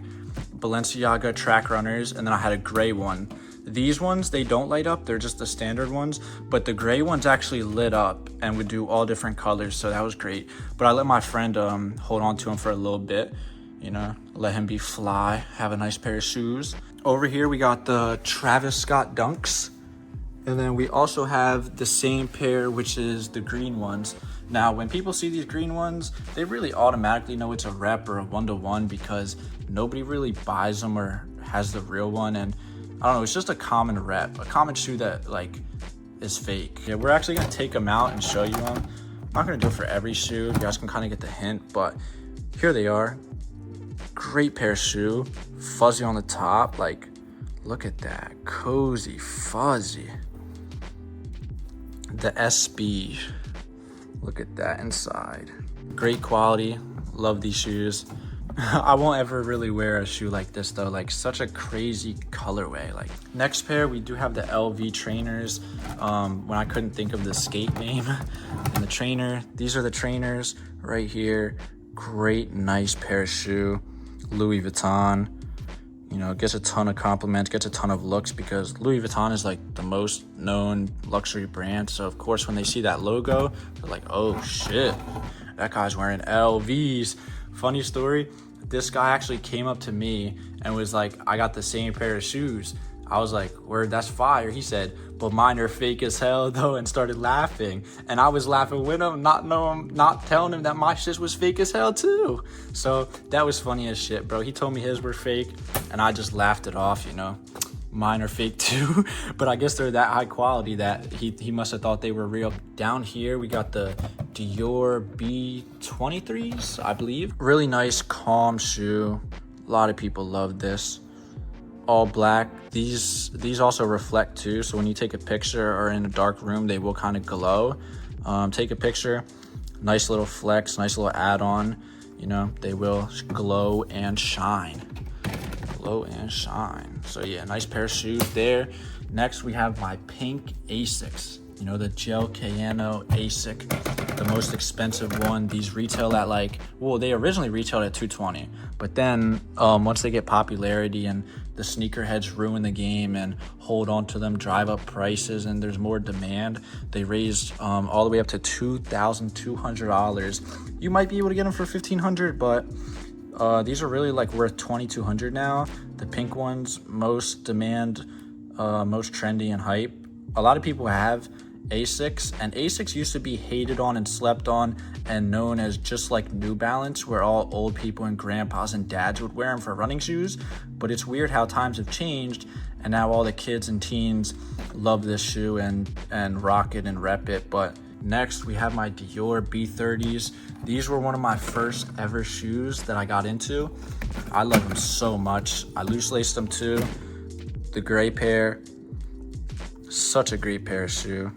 Balenciaga track runners, and then I had a gray one. These ones, they don't light up, they're just the standard ones, but the gray ones actually lit up and would do all different colors, so that was great. But I let my friend hold on to him for a little bit, you know, let him be fly, have a nice pair of shoes. Over here, we got the Travis Scott Dunks, and then we also have the same pair, which is the green ones. Now, when people see these green ones, they really automatically know it's a rep or a one-to-one because nobody really buys them or has the real one, and I don't know, it's just a common rep, a common shoe that like is fake. Yeah, we're actually gonna take them out and show you them. I'm not gonna do it for every shoe. You guys can kind of get the hint, but here they are. Great pair of shoe, fuzzy on the top. Like, look at that, cozy, fuzzy. The SB, look at that inside. Great quality, love these shoes. I won't ever really wear a shoe like this though, like such a crazy colorway. Like, next pair, we do have the LV trainers. When I couldn't think of the skate name, and the trainer, these are the trainers right here. Great, nice pair of shoe, Louis Vuitton. You know, gets a ton of compliments, gets a ton of looks because Louis Vuitton is like the most known luxury brand. So of course, when they see that logo, they're like, oh shit, that guy's wearing LVs. Funny story, this guy actually came up to me and was like, I got the same pair of shoes. I was like, word, that's fire. He said, but mine are fake as hell though, and started laughing. And I was laughing with him, not telling him that my shit was fake as hell too. So that was funny as shit, bro. He told me his were fake and I just laughed it off, you know. Mine are fake too, but I guess they're that high quality that he must have thought they were real. Down here, we got the Dior B23s, I believe. Really nice, calm shoe. A lot of people love this. All black. These also reflect too, so when you take a picture or in a dark room, they will kind of glow. Take a picture, nice little flex, nice little add-on. You know, they will glow and shine. Glow and shine. So yeah, nice pair of shoes there. Next, we have my pink Asics. You know, the Gel Kayano Asic, the most expensive one. These retail at like, well, they originally retailed at $220, but then once they get popularity and the sneakerheads ruin the game and hold on to them, drive up prices, and there's more demand, they raised all the way up to $2,200. You might be able to get them for $1,500, but these are really like worth $2,200 now. The pink ones, most demand, most trendy and hype. A lot of people have Asics, and Asics used to be hated on and slept on and known as just like New Balance, where all old people and grandpas and dads would wear them for running shoes. But it's weird how times have changed, and now all the kids and teens love this shoe and rock it and rep it. But next, we have my Dior B30s. These were one of my first ever shoes that I got into. I love them so much. I loose laced them too. The gray pair, such a great pair of shoe.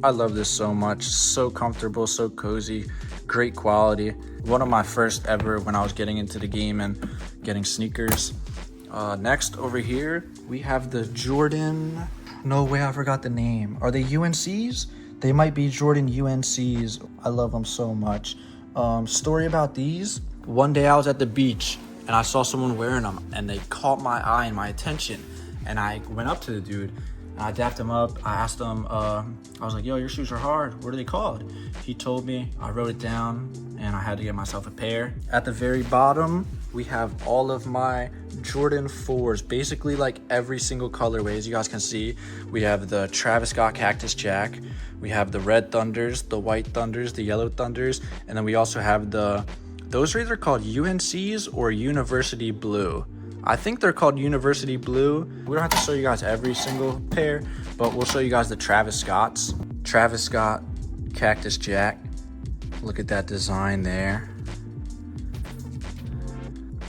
I love this so much. So comfortable, so cozy, great quality. One of my first ever when I was getting into the game and getting sneakers. Next over here, we have the Jordan. No way, I forgot the name. Are they UNCs? They might be Jordan UNCs. I love them so much. Story about these. One day I was at the beach and I saw someone wearing them and they caught my eye and my attention. And I went up to the dude and I dapped him up. I asked him, I was like, yo, your shoes are hard. What are they called? He told me, I wrote it down and I had to get myself a pair. At the very bottom, we have all of my Jordan 4s, basically like every single colorway. As you guys can see, we have the Travis Scott Cactus Jack, we have the Red Thunders, the White Thunders, the Yellow Thunders, and then we also have those are either called UNCs or University Blue. I think they're called University Blue. We don't have to show you guys every single pair, but we'll show you guys the Travis Scotts. Travis Scott Cactus Jack. Look at that design there.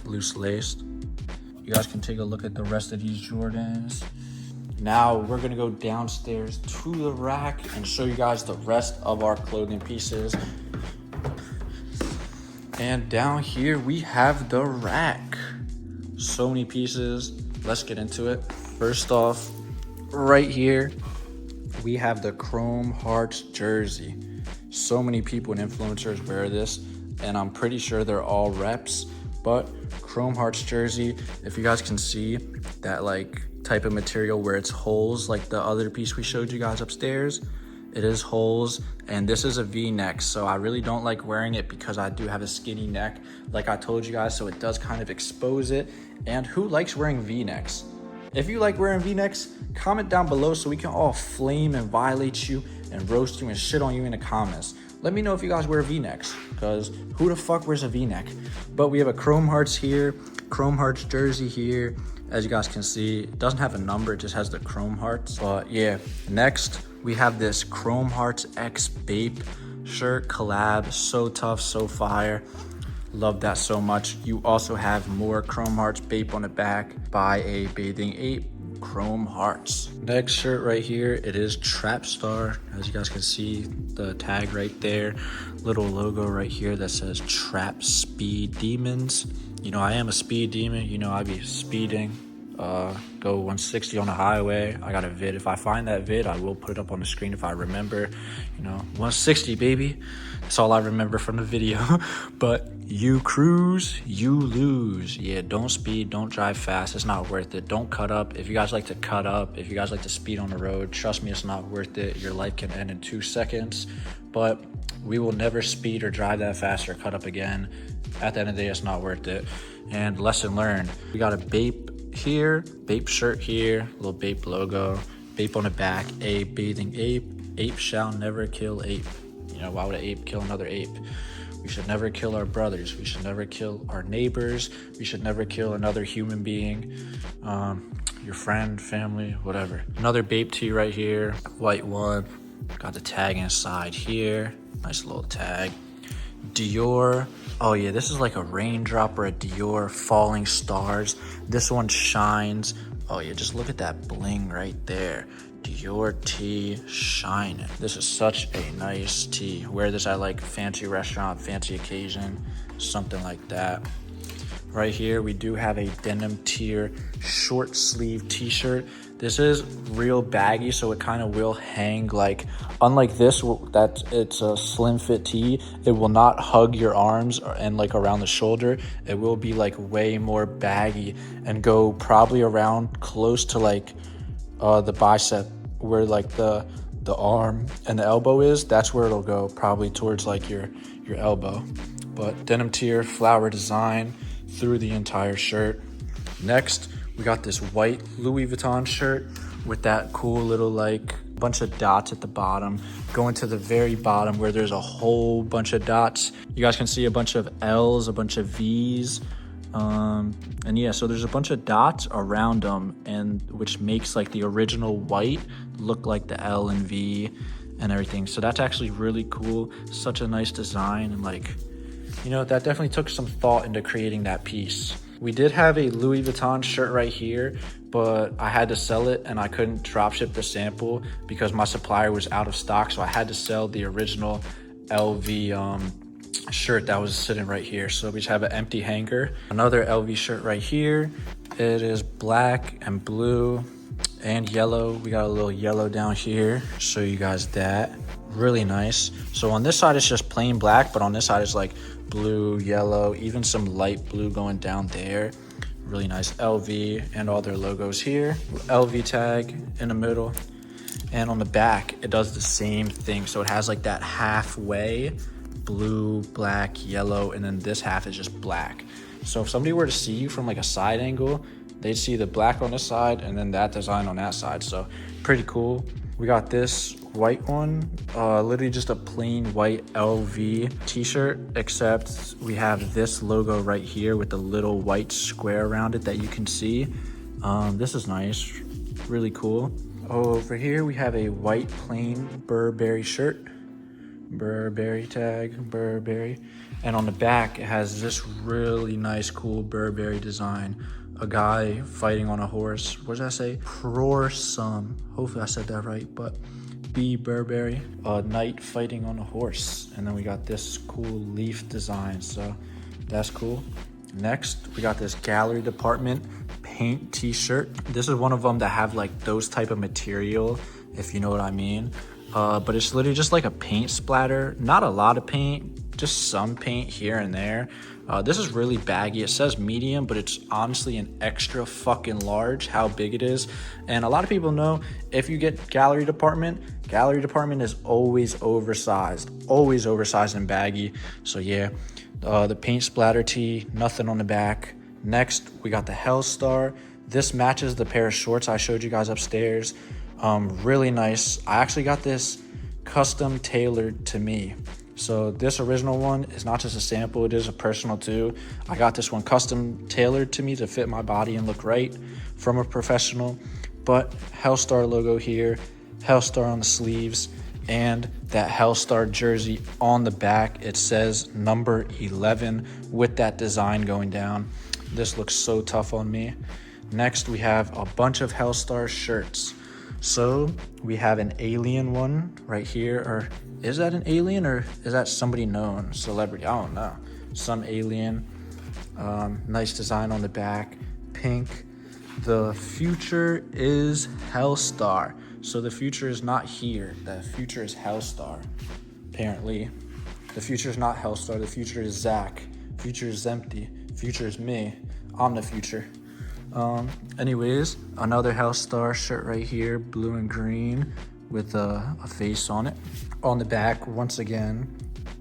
Loose laced. You guys can take a look at the rest of these Jordans. Now we're gonna go downstairs to the rack and show you guys the rest of our clothing pieces. And down here we have the rack. So many pieces. Let's get into it. First off, right here, we have the Chrome Hearts jersey. So many people and influencers wear this, and I'm pretty sure they're all reps. But Chrome Hearts jersey, if you guys can see that like type of material where it's holes, like the other piece we showed you guys upstairs, it is holes, and this is a V-neck, so I really don't like wearing it because I do have a skinny neck, like I told you guys, so it does kind of expose it. And who likes wearing V-necks? If you like wearing V-necks, comment down below so we can all flame and violate you and roast you and shit on you in the comments. Let me know if you guys wear V-necks, because who the fuck wears a V-neck? But we have a Chrome Hearts here, Chrome Hearts jersey here. As you guys can see, it doesn't have a number, it just has the Chrome Hearts. But yeah, next we have this Chrome Hearts X Bape shirt collab. So tough, so fire. Love that so much. You also have more Chrome Hearts Bape on the back by a Bathing Ape. Chrome Hearts. Next shirt right here, it is Trap Star. As you guys can see, the tag right there, little logo right here that says Trap Speed Demons. You know, I am a speed demon. You know, I be speeding, go 160 on the highway. I got a vid. If I find that vid, I will put it up on the screen if I remember. You know, 160, baby. That's all I remember from the video. But you cruise, you lose. Yeah, don't speed, don't drive fast. It's not worth it. Don't cut up. If you guys like to cut up, if you guys like to speed on the road, trust me, it's not worth it. Your life can end in 2 seconds. But we will never speed or drive that fast or cut up again. At the end of the day, it's not worth it. And lesson learned. We got a Bape here, Bape shirt here, little Bape logo, Bape on the back, a Bathing Ape. Ape shall never kill ape. You know, why would an ape kill another ape? We should never kill our brothers. We should never kill our neighbors. We should never kill another human being, your friend, family, whatever. Another Bape tee right here, white one. Got the tag inside here. Nice little tag. Dior. Oh yeah, this is like a raindrop or a Dior Falling Stars. This one shines. Oh yeah, just look at that bling right there. Dior tee shining. This is such a nice tee. Wear this at like fancy restaurant, fancy occasion, something like that. Right here, we do have a denim tier short sleeve t-shirt. This is real baggy, so it kind of will hang like, unlike this, that it's a slim fit tee, it will not hug your arms and like around the shoulder. It will be like way more baggy and go probably around close to like the bicep, where like the arm and the elbow is. That's where it'll go, probably towards like your elbow. But denim tier flower design through the entire shirt. Next, we got this white Louis Vuitton shirt with that cool little like bunch of dots at the bottom. Going to the very bottom where there's a whole bunch of dots. You guys can see a bunch of L's, a bunch of V's. And yeah, so there's a bunch of dots around them, and which makes like the original white look like the L and V and everything. So that's actually really cool. Such a nice design, and like, you know, that definitely took some thought into creating that piece. We did have a Louis Vuitton shirt right here, but I had to sell it and I couldn't drop ship the sample because my supplier was out of stock. So I had to sell the original LV shirt that was sitting right here. So we just have an empty hanger. Another LV shirt right here. It is black and blue and yellow. We got a little yellow down here. Show you guys that. Really nice. So on this side it's just plain black, but on this side it's like blue, yellow, even some light blue going down there. Really nice. LV and all their logos here. LV tag in the middle. And on the back, it does the same thing. So it has like that halfway blue, black, yellow, and then this half is just black. So if somebody were to see you from like a side angle, they'd see the black on this side and then that design on that side. So pretty cool. We got this white one, literally just a plain white LV t-shirt, except we have this logo right here with the little white square around it that you can see. This is nice, really cool. Over here we have a white plain Burberry shirt, Burberry tag, Burberry, and on the back it has this really nice cool Burberry design. A guy fighting on a horse. What does that say? Prorsum. Hopefully I said that right, but B Burberry. A knight fighting on a horse. And then we got this cool leaf design, so that's cool. Next, we got this gallery department paint t-shirt. This is one of them that have like those type of material, if you know what I mean. But it's literally just like a paint splatter. Not a lot of paint, just some paint here and there. This is really baggy. It says medium, but it's honestly an extra fucking large how big it is. And a lot of people know if you get gallery department is always oversized and baggy. So yeah, the paint splatter tee, nothing on the back. Next, we got the Hellstar. This matches the pair of shorts I showed you guys upstairs. Really nice. I actually got this custom tailored to me. So this original one is not just a sample, it is a personal too. I got this one custom tailored to me to fit my body and look right from a professional. But Hellstar logo here, Hellstar on the sleeves, and that Hellstar jersey on the back. It says number 11 with that design going down. This looks so tough on me. Next, we have a bunch of Hellstar shirts. So we have an alien one right here, or is that an alien or is that somebody known, celebrity? I don't know. Some alien. Nice design on the back, pink. The future is Hellstar. So the future is not here. The future is Hellstar, apparently. The future is not Hellstar. The future is Zach. Future is empty. Future is me. I'm the future. Anyways, another Hellstar shirt right here, blue and green with a face on it. On the back, once again,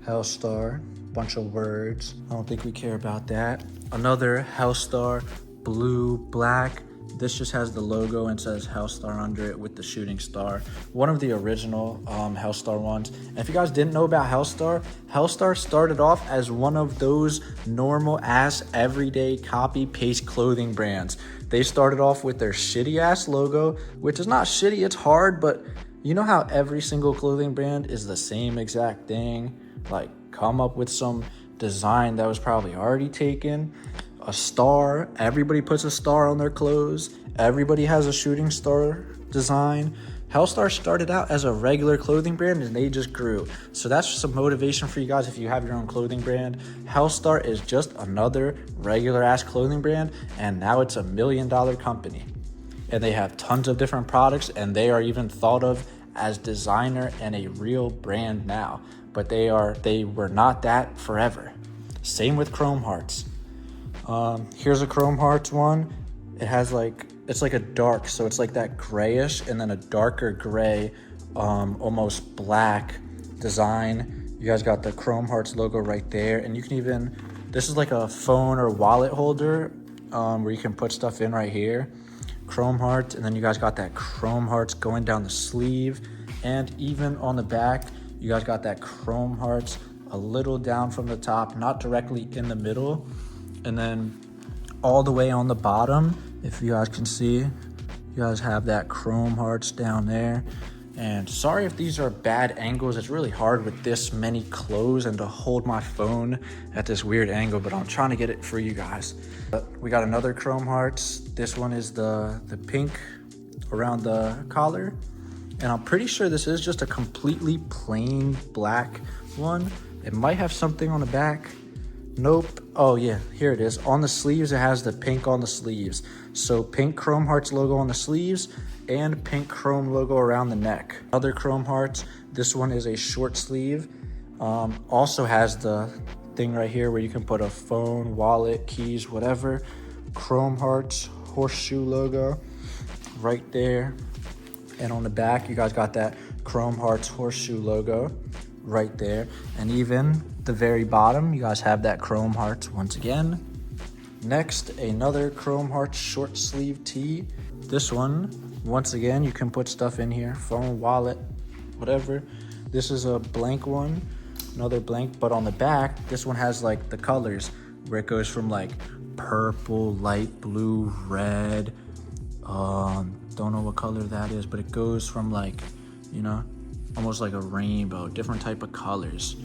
Hellstar, bunch of words. I don't think we care about that. Another Hellstar, blue, black. This just has the logo and says Hellstar under it with the shooting star. One of the original Hellstar ones. And if you guys didn't know about Hellstar, Hellstar started off as one of those normal ass everyday copy paste clothing brands. They started off with their shitty ass logo, which is not shitty, it's hard, but you know how every single clothing brand is the same exact thing? Like, come up with some design that was probably already taken. A star, everybody puts a star on their clothes. Everybody has a shooting star design. Hellstar started out as a regular clothing brand and they just grew. So that's just some motivation for you guys if you have your own clothing brand. Hellstar is just another regular ass clothing brand, and now it's $1 million company. And they have tons of different products, and they are even thought of as designer and a real brand now. But they were not that forever. Same with Chrome Hearts. Here's a Chrome Hearts one. It has it's like a dark, so it's like that grayish and then a darker gray, almost black design. You guys got the Chrome Hearts logo right there, and you can even, this is like a phone or wallet holder where you can put stuff in right here. Chrome Hearts, and then you guys got that Chrome Hearts going down the sleeve, and even on the back, you guys got that Chrome Hearts a little down from the top, not directly in the middle. And then all the way on the bottom, if you guys can see, you guys have that Chrome Hearts down there. And sorry if these are bad angles. It's really hard with this many clothes and to hold my phone at this weird angle, but I'm trying to get it for you guys. But we got another Chrome Hearts. This one is the pink around the collar. And I'm pretty sure this is just a completely plain black one. It might have something on the back. Nope. Oh yeah, here it is. On the sleeves, it has the pink on the sleeves. So pink Chrome Hearts logo on the sleeves and pink chrome logo around the neck. Other Chrome Hearts, this one is a short sleeve. Also has the thing right here where you can put a phone, wallet, keys, whatever. Chrome Hearts horseshoe logo right there. And on the back, you guys got that Chrome Hearts horseshoe logo right there. And even the very bottom, you guys have that Chrome Hearts once again. Next, another Chrome Hearts short sleeve tee. This one, once again, you can put stuff in here, phone, wallet, whatever. This is a blank one, another blank, but on the back, this one has like the colors where it goes from like purple, light blue, red, don't know what color that is, but it goes from like, you know, almost like a rainbow, different type of colors.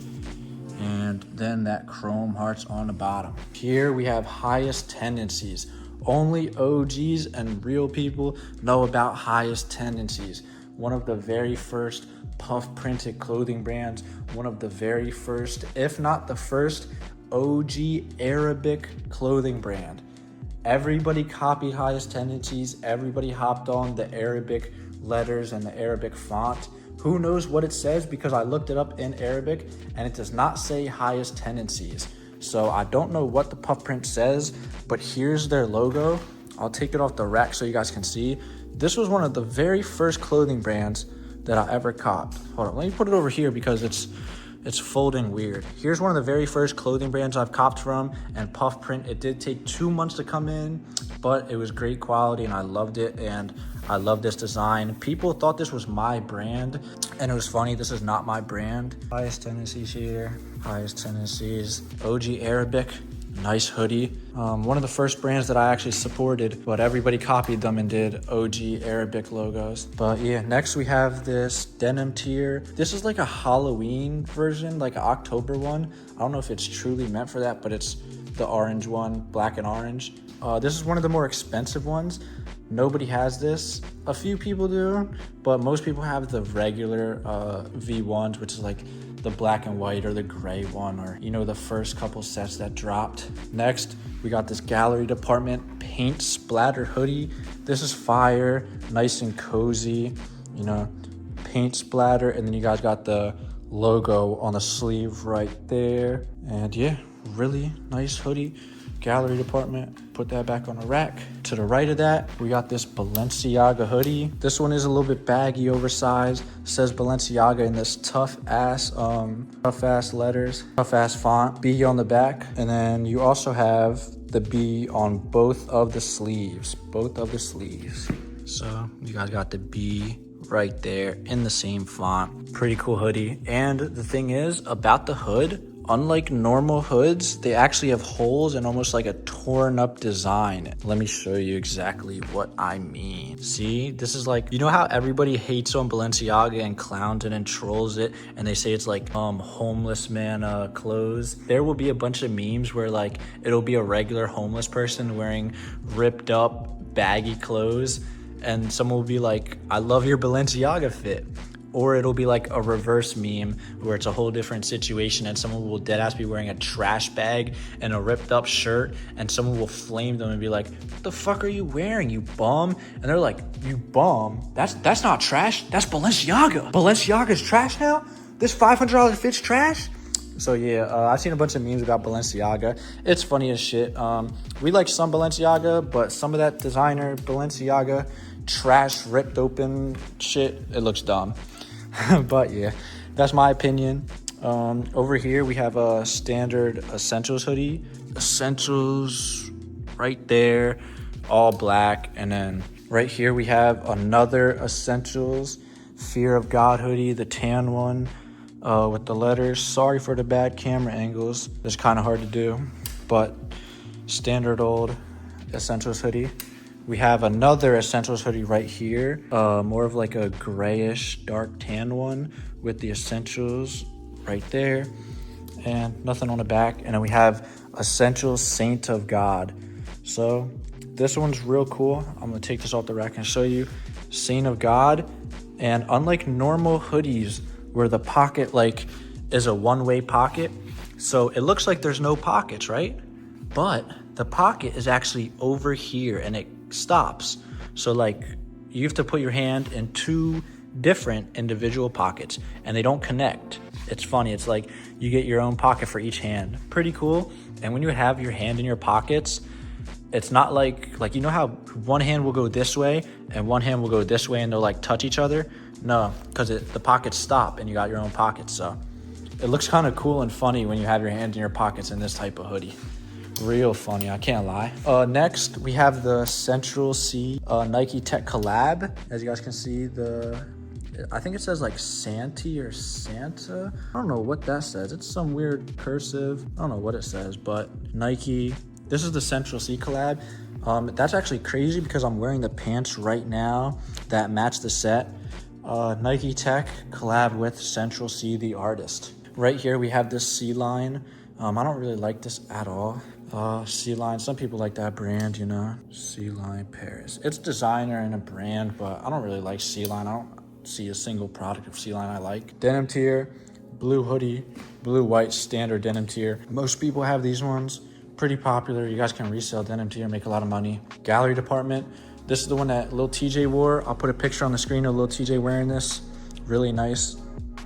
And then that Chrome Hearts on the bottom. Here we have highest tendencies. Only OGs and real people know about highest tendencies. One of the very first puff printed clothing brands, one of the very first, if not the first, OG Arabic clothing brand. Everybody copied highest tendencies. Everybody hopped on the Arabic letters and the Arabic font. Who knows what it says, because I looked it up in Arabic and it does not say highest tendencies. So I don't know what the puff print says, but here's their logo. I'll take it off the rack so you guys can see. This was one of the very first clothing brands that I ever copped. Hold on, let me put it over here because it's folding weird. Here's one of the very first clothing brands I've copped from, and puff print. It did take 2 months to come in, but it was great quality and I loved it, and I love this design. People thought this was my brand, and it was funny, this is not my brand. Highest tendencies here, highest tendencies. OG Arabic, nice hoodie. One of the first brands that I actually supported, but everybody copied them and did OG Arabic logos. But yeah, next we have this denim tier. This is like a Halloween version, like an October one. I don't know if it's truly meant for that, but it's the orange one, black and orange. This is one of the more expensive ones. Nobody has this. A few people do, but most people have the regular V1s, which is like the black and white or the gray one, or, you know, the first couple sets that dropped. Next, we got this gallery department paint splatter hoodie. This is fire, nice and cozy, you know, paint splatter. And then you guys got the logo on the sleeve right there. And yeah, really nice hoodie. Gallery department, put that back on the rack. To the right of that, we got this Balenciaga hoodie. This one is a little bit baggy, oversized. It says Balenciaga in this tough ass letters, tough ass font. B on the back, and then you also have the B on both of the sleeves, So you guys got the B right there in the same font. Pretty cool hoodie. And the thing is about the hood, unlike normal hoods, they actually have holes and almost like a torn up design. Let me show you exactly what I mean. See, this is like, you know how everybody hates on Balenciaga and clowns it and trolls it, and they say it's like homeless man clothes? There will be a bunch of memes where like it'll be a regular homeless person wearing ripped up baggy clothes, and someone will be like, I love your Balenciaga fit. Or it'll be like a reverse meme where it's a whole different situation and someone will deadass be wearing a trash bag and a ripped up shirt, and someone will flame them and be like, what the fuck are you wearing, you bum? And they're like, you bum? That's not trash, that's Balenciaga. Balenciaga's trash now? This $500 fit's trash? So yeah, I've seen a bunch of memes about Balenciaga. It's funny as shit. We like some Balenciaga, but some of that designer Balenciaga trash ripped open shit, it looks dumb. But yeah, that's my opinion. Over here we have a standard Essentials hoodie. Essentials right there, all black. And then right here we have another Essentials Fear of God hoodie, the tan one with the letters. Sorry for the bad camera angles. It's kind of hard to do, but standard old Essentials hoodie. We have another Essentials hoodie right here, more of like a grayish dark tan one with the Essentials right there, and nothing on the back. And then we have Essentials Saint of God. So this one's real cool. I'm gonna take this off the rack and show you. Saint of God. And unlike normal hoodies where the pocket like is a one-way pocket, So it looks like there's no pockets, right? But the pocket is actually over here and it stops. So like you have to put your hand in 2 different individual pockets and they don't connect. It's funny. It's like you get your own pocket for each hand. Pretty cool. And when you have your hand in your pockets, it's not like you know how one hand will go this way and one hand will go this way and they'll like touch each other? No, because the pockets stop and you got your own pockets. So it looks kind of cool and funny when you have your hand in your pockets in this type of hoodie. Real funny, I can't lie. Next, we have the Central C Nike Tech collab. As you guys can see, I think it says like Santi or Santa. I don't know what that says. It's some weird cursive. I don't know what it says, but Nike. This is the Central C collab. That's actually crazy because I'm wearing the pants right now that match the set. Nike Tech collab with Central C, the artist. Right here, we have this C line. I don't really like this at all. C line, some people like that brand, you know. C line Paris. It's designer and a brand, but I don't really like C line. I don't see a single product of C line I like. Denim tier, blue hoodie, blue white standard denim tier. Most people have these ones. Pretty popular. You guys can resell denim tier, make a lot of money. Gallery department. This is the one that Lil TJ wore. I'll put a picture on the screen of Lil TJ wearing this. Really nice.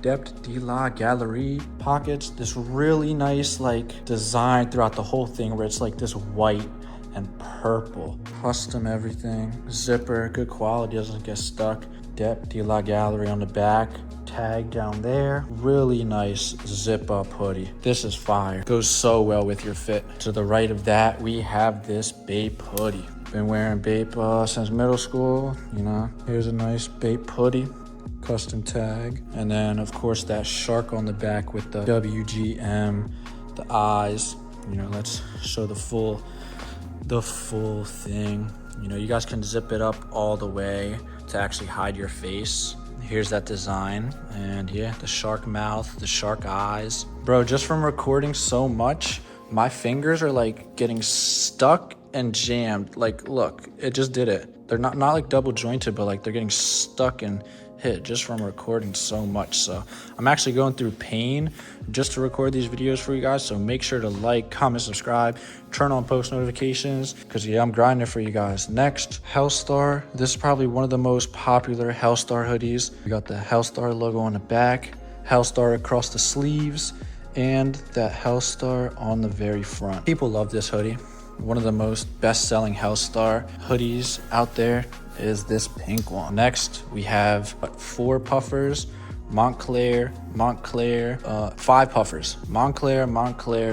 Depth de la Galerie pockets. This really nice like design throughout the whole thing where it's like this white and purple. Custom everything. Zipper, good quality, doesn't get stuck. Depth de la Galerie on the back. Tag down there. Really nice zip up hoodie. This is fire. Goes so well with your fit. To the right of that, we have this Bape hoodie. Been wearing Bape since middle school, you know. Here's a nice Bape hoodie. Custom tag. And then of course that shark on the back with the WGM, the eyes. You know, let's show the full thing. You know, you guys can zip it up all the way to actually hide your face. Here's that design, and yeah, the shark mouth, the shark eyes. Bro, just from recording so much, my fingers are like getting stuck and jammed. Like, look, it just did it. They're not like double jointed, but like they're getting stuck and hit just from recording so much. So I'm actually going through pain just to record these videos for you guys. So make sure to like, comment, subscribe, turn on post notifications, because yeah, I'm grinding for you guys. Next, Hellstar. This is probably one of the most popular Hellstar hoodies. We got the Hellstar logo on the back, Hellstar across the sleeves, and that Hellstar on the very front. People love this hoodie. One of the most best-selling Hellstar hoodies out there is this pink one. Next, we have 4 puffers, Montclair, 5 puffers, Montclair,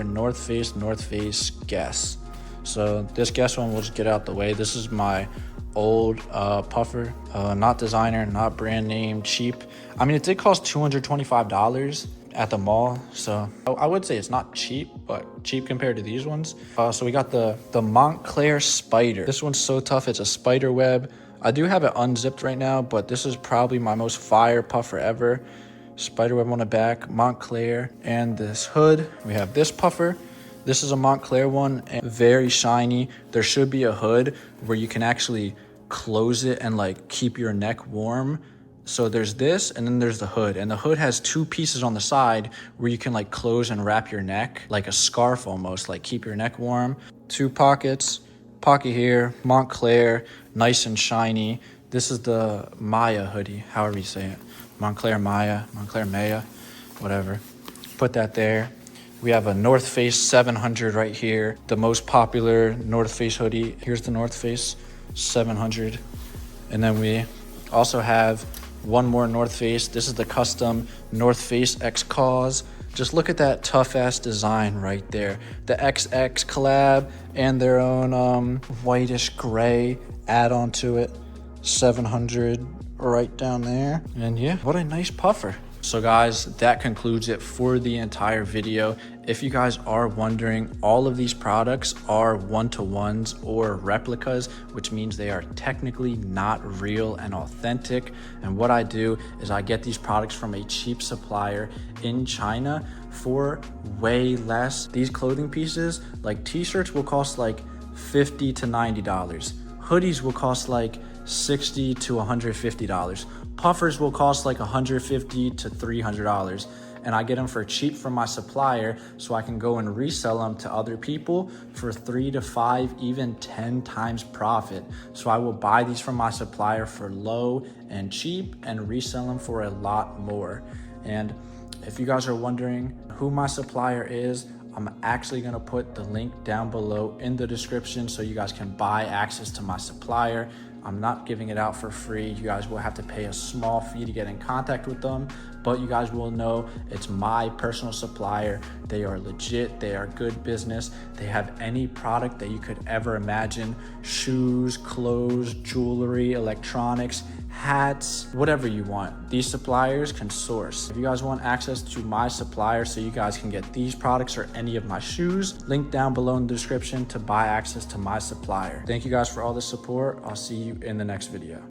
North Face, Guess. So this Guess one, we'll just get out the way. This is my old puffer, not designer, not brand name, cheap. I mean, it did cost $225 at the mall, so I would say it's not cheap, but cheap compared to these ones. So we got the Montclair Spider. This one's so tough. It's a spider web. I do have it unzipped right now, but this is probably my most fire puffer ever. Spiderweb on the back, Montclair, and this hood. We have this puffer. This is a Montclair one, and very shiny. There should be a hood where you can actually close it and like keep your neck warm. So there's this, and then there's the hood, and the hood has 2 pieces on the side where you can like close and wrap your neck like a scarf almost, like keep your neck warm. 2 pockets, pocket here, Montclair, nice and shiny. This is the Maya hoodie, however you say it. Montclair Maya, whatever. Put that there. We have a North Face 700 right here, the most popular North Face hoodie. Here's the North Face 700. And then we also have one more North Face. This is the custom North Face X Cause. Just look at that tough ass design right there. The XX collab and their own whitish gray add on to it. 700 right down there. And yeah, what a nice puffer. So guys, that concludes it for the entire video. If you guys are wondering, all of these products are one-to-ones or replicas, which means they are technically not real and authentic. And what I do is I get these products from a cheap supplier in China for way less. These clothing pieces, like t-shirts, will cost like $50 to $90. Hoodies will cost like $60 to $150. Puffers will cost like $150 to $300. and I get them for cheap from my supplier so I can go and resell them to other people for 3 to 5, even 10 times profit. So I will buy these from my supplier for low and cheap and resell them for a lot more. And if you guys are wondering who my supplier is, I'm actually gonna put the link down below in the description so you guys can buy access to my supplier. I'm not giving it out for free. You guys will have to pay a small fee to get in contact with them, but you guys will know it's my personal supplier. They are legit, they are good business. They have any product that you could ever imagine: shoes, clothes, jewelry, electronics, hats, whatever you want. These suppliers can source. If you guys want access to my supplier so you guys can get these products or any of my shoes, link down below in the description to buy access to my supplier. Thank you guys for all the support. I'll see you in the next video.